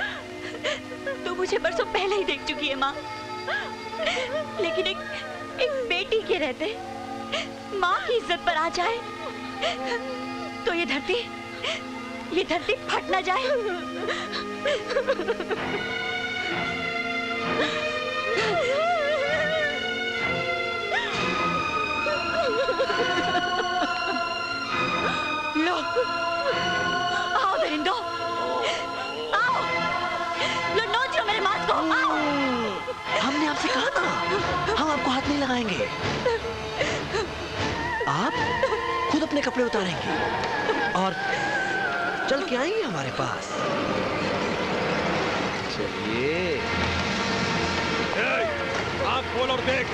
तू मुझे बरसों पहले ही देख चुकी है माँ। लेकिन एक बेटी के रहते माँ की इज्जत पर आ जाए तो ये धरती फट ना जाए। लो, आओ दरिंदो, आओ, लो नोच लो मेरे मांस को, आओ। हमने आपसे कहा था हम आपको हाथ नहीं लगाएंगे। आप खुद अपने कपड़े उतारेंगे और चल के आएंगे हमारे पास। चलिए आँख खोल और देख।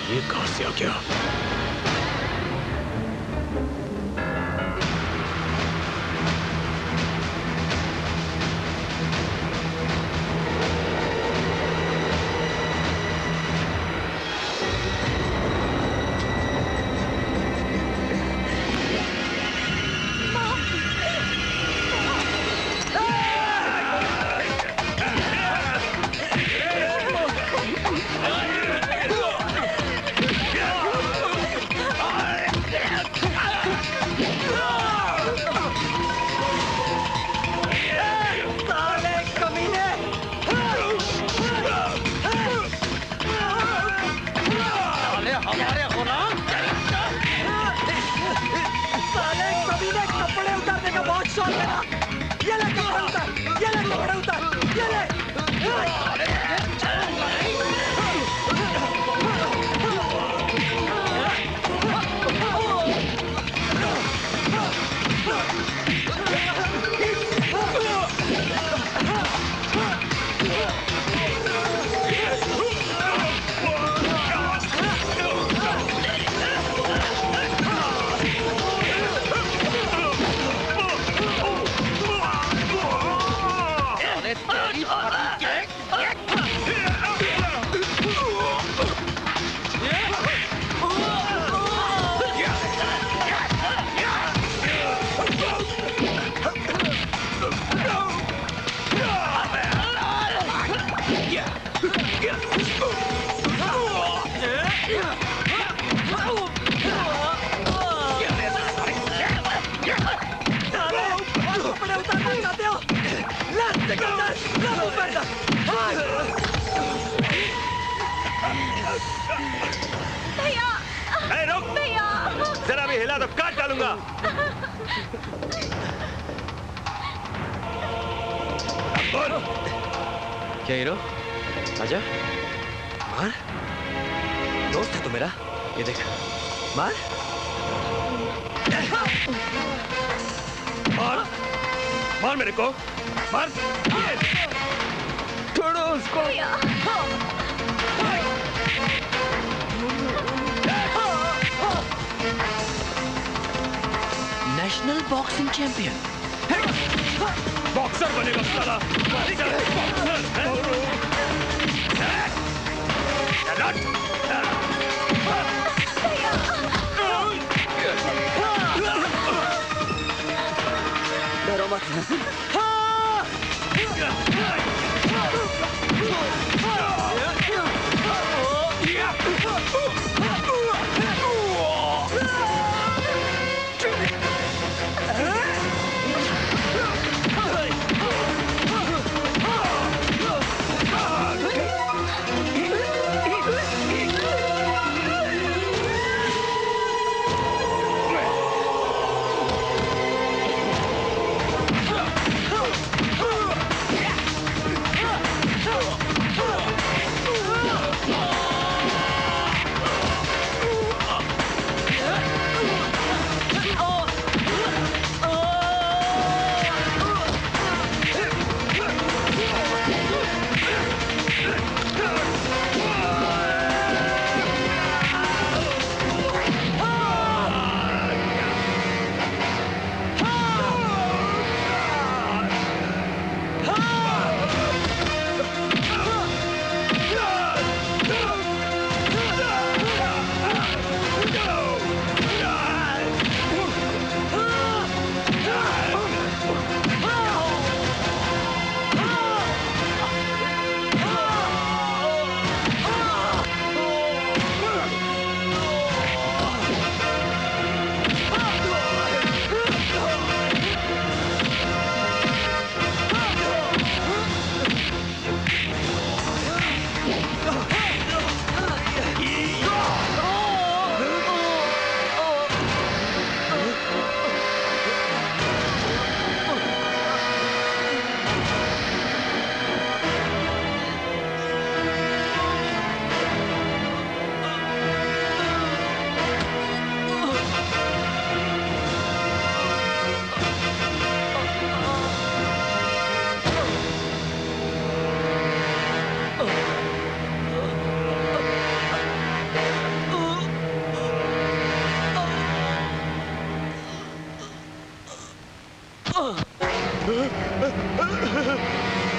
ये कहां से आ गया? भैया ए, रुक! भैया जरा भी हिला तो काट डालूंगा। बोल। क्या हीरो? आजा। मार। दोस्त है तू मेरा। ये देख। मार। मार। मार मेरे को। मार। छोड़ो उसको। National boxing champion. बॉक्सर बनेगा साला। डरो मत।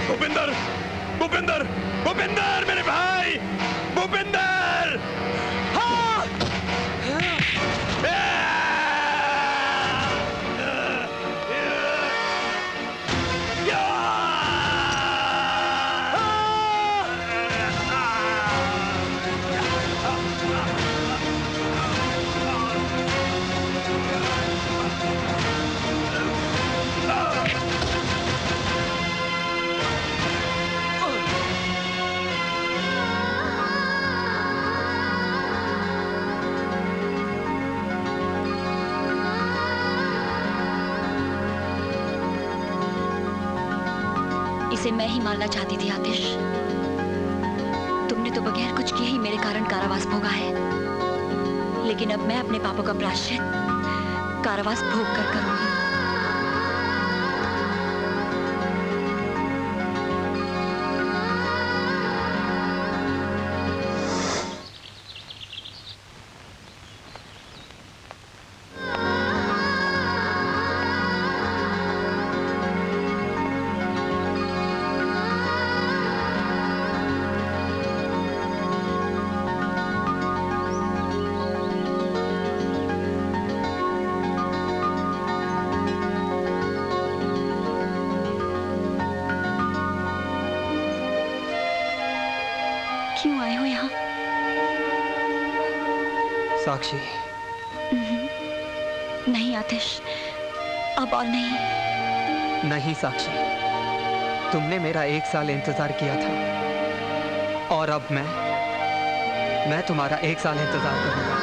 भूपिंदर, भूपिंदर, भूपिंदर मेरे भाई, भूपिंदर! हाँ! इसे मैं ही मारना चाहती थी आतिश। तुमने तो बगैर कुछ किए ही मेरे कारण कारावास भोगा है, लेकिन अब मैं अपने पापों का प्रायश्चित कारावास भोग कर करूंगी। क्यों आए हो यहाँ? साक्षी। नहीं आतिश, अब और नहीं। नहीं साक्षी, तुमने मेरा 1 साल इंतजार किया था और अब मैं मैं तुम्हारा 1 साल इंतजार करूंगा।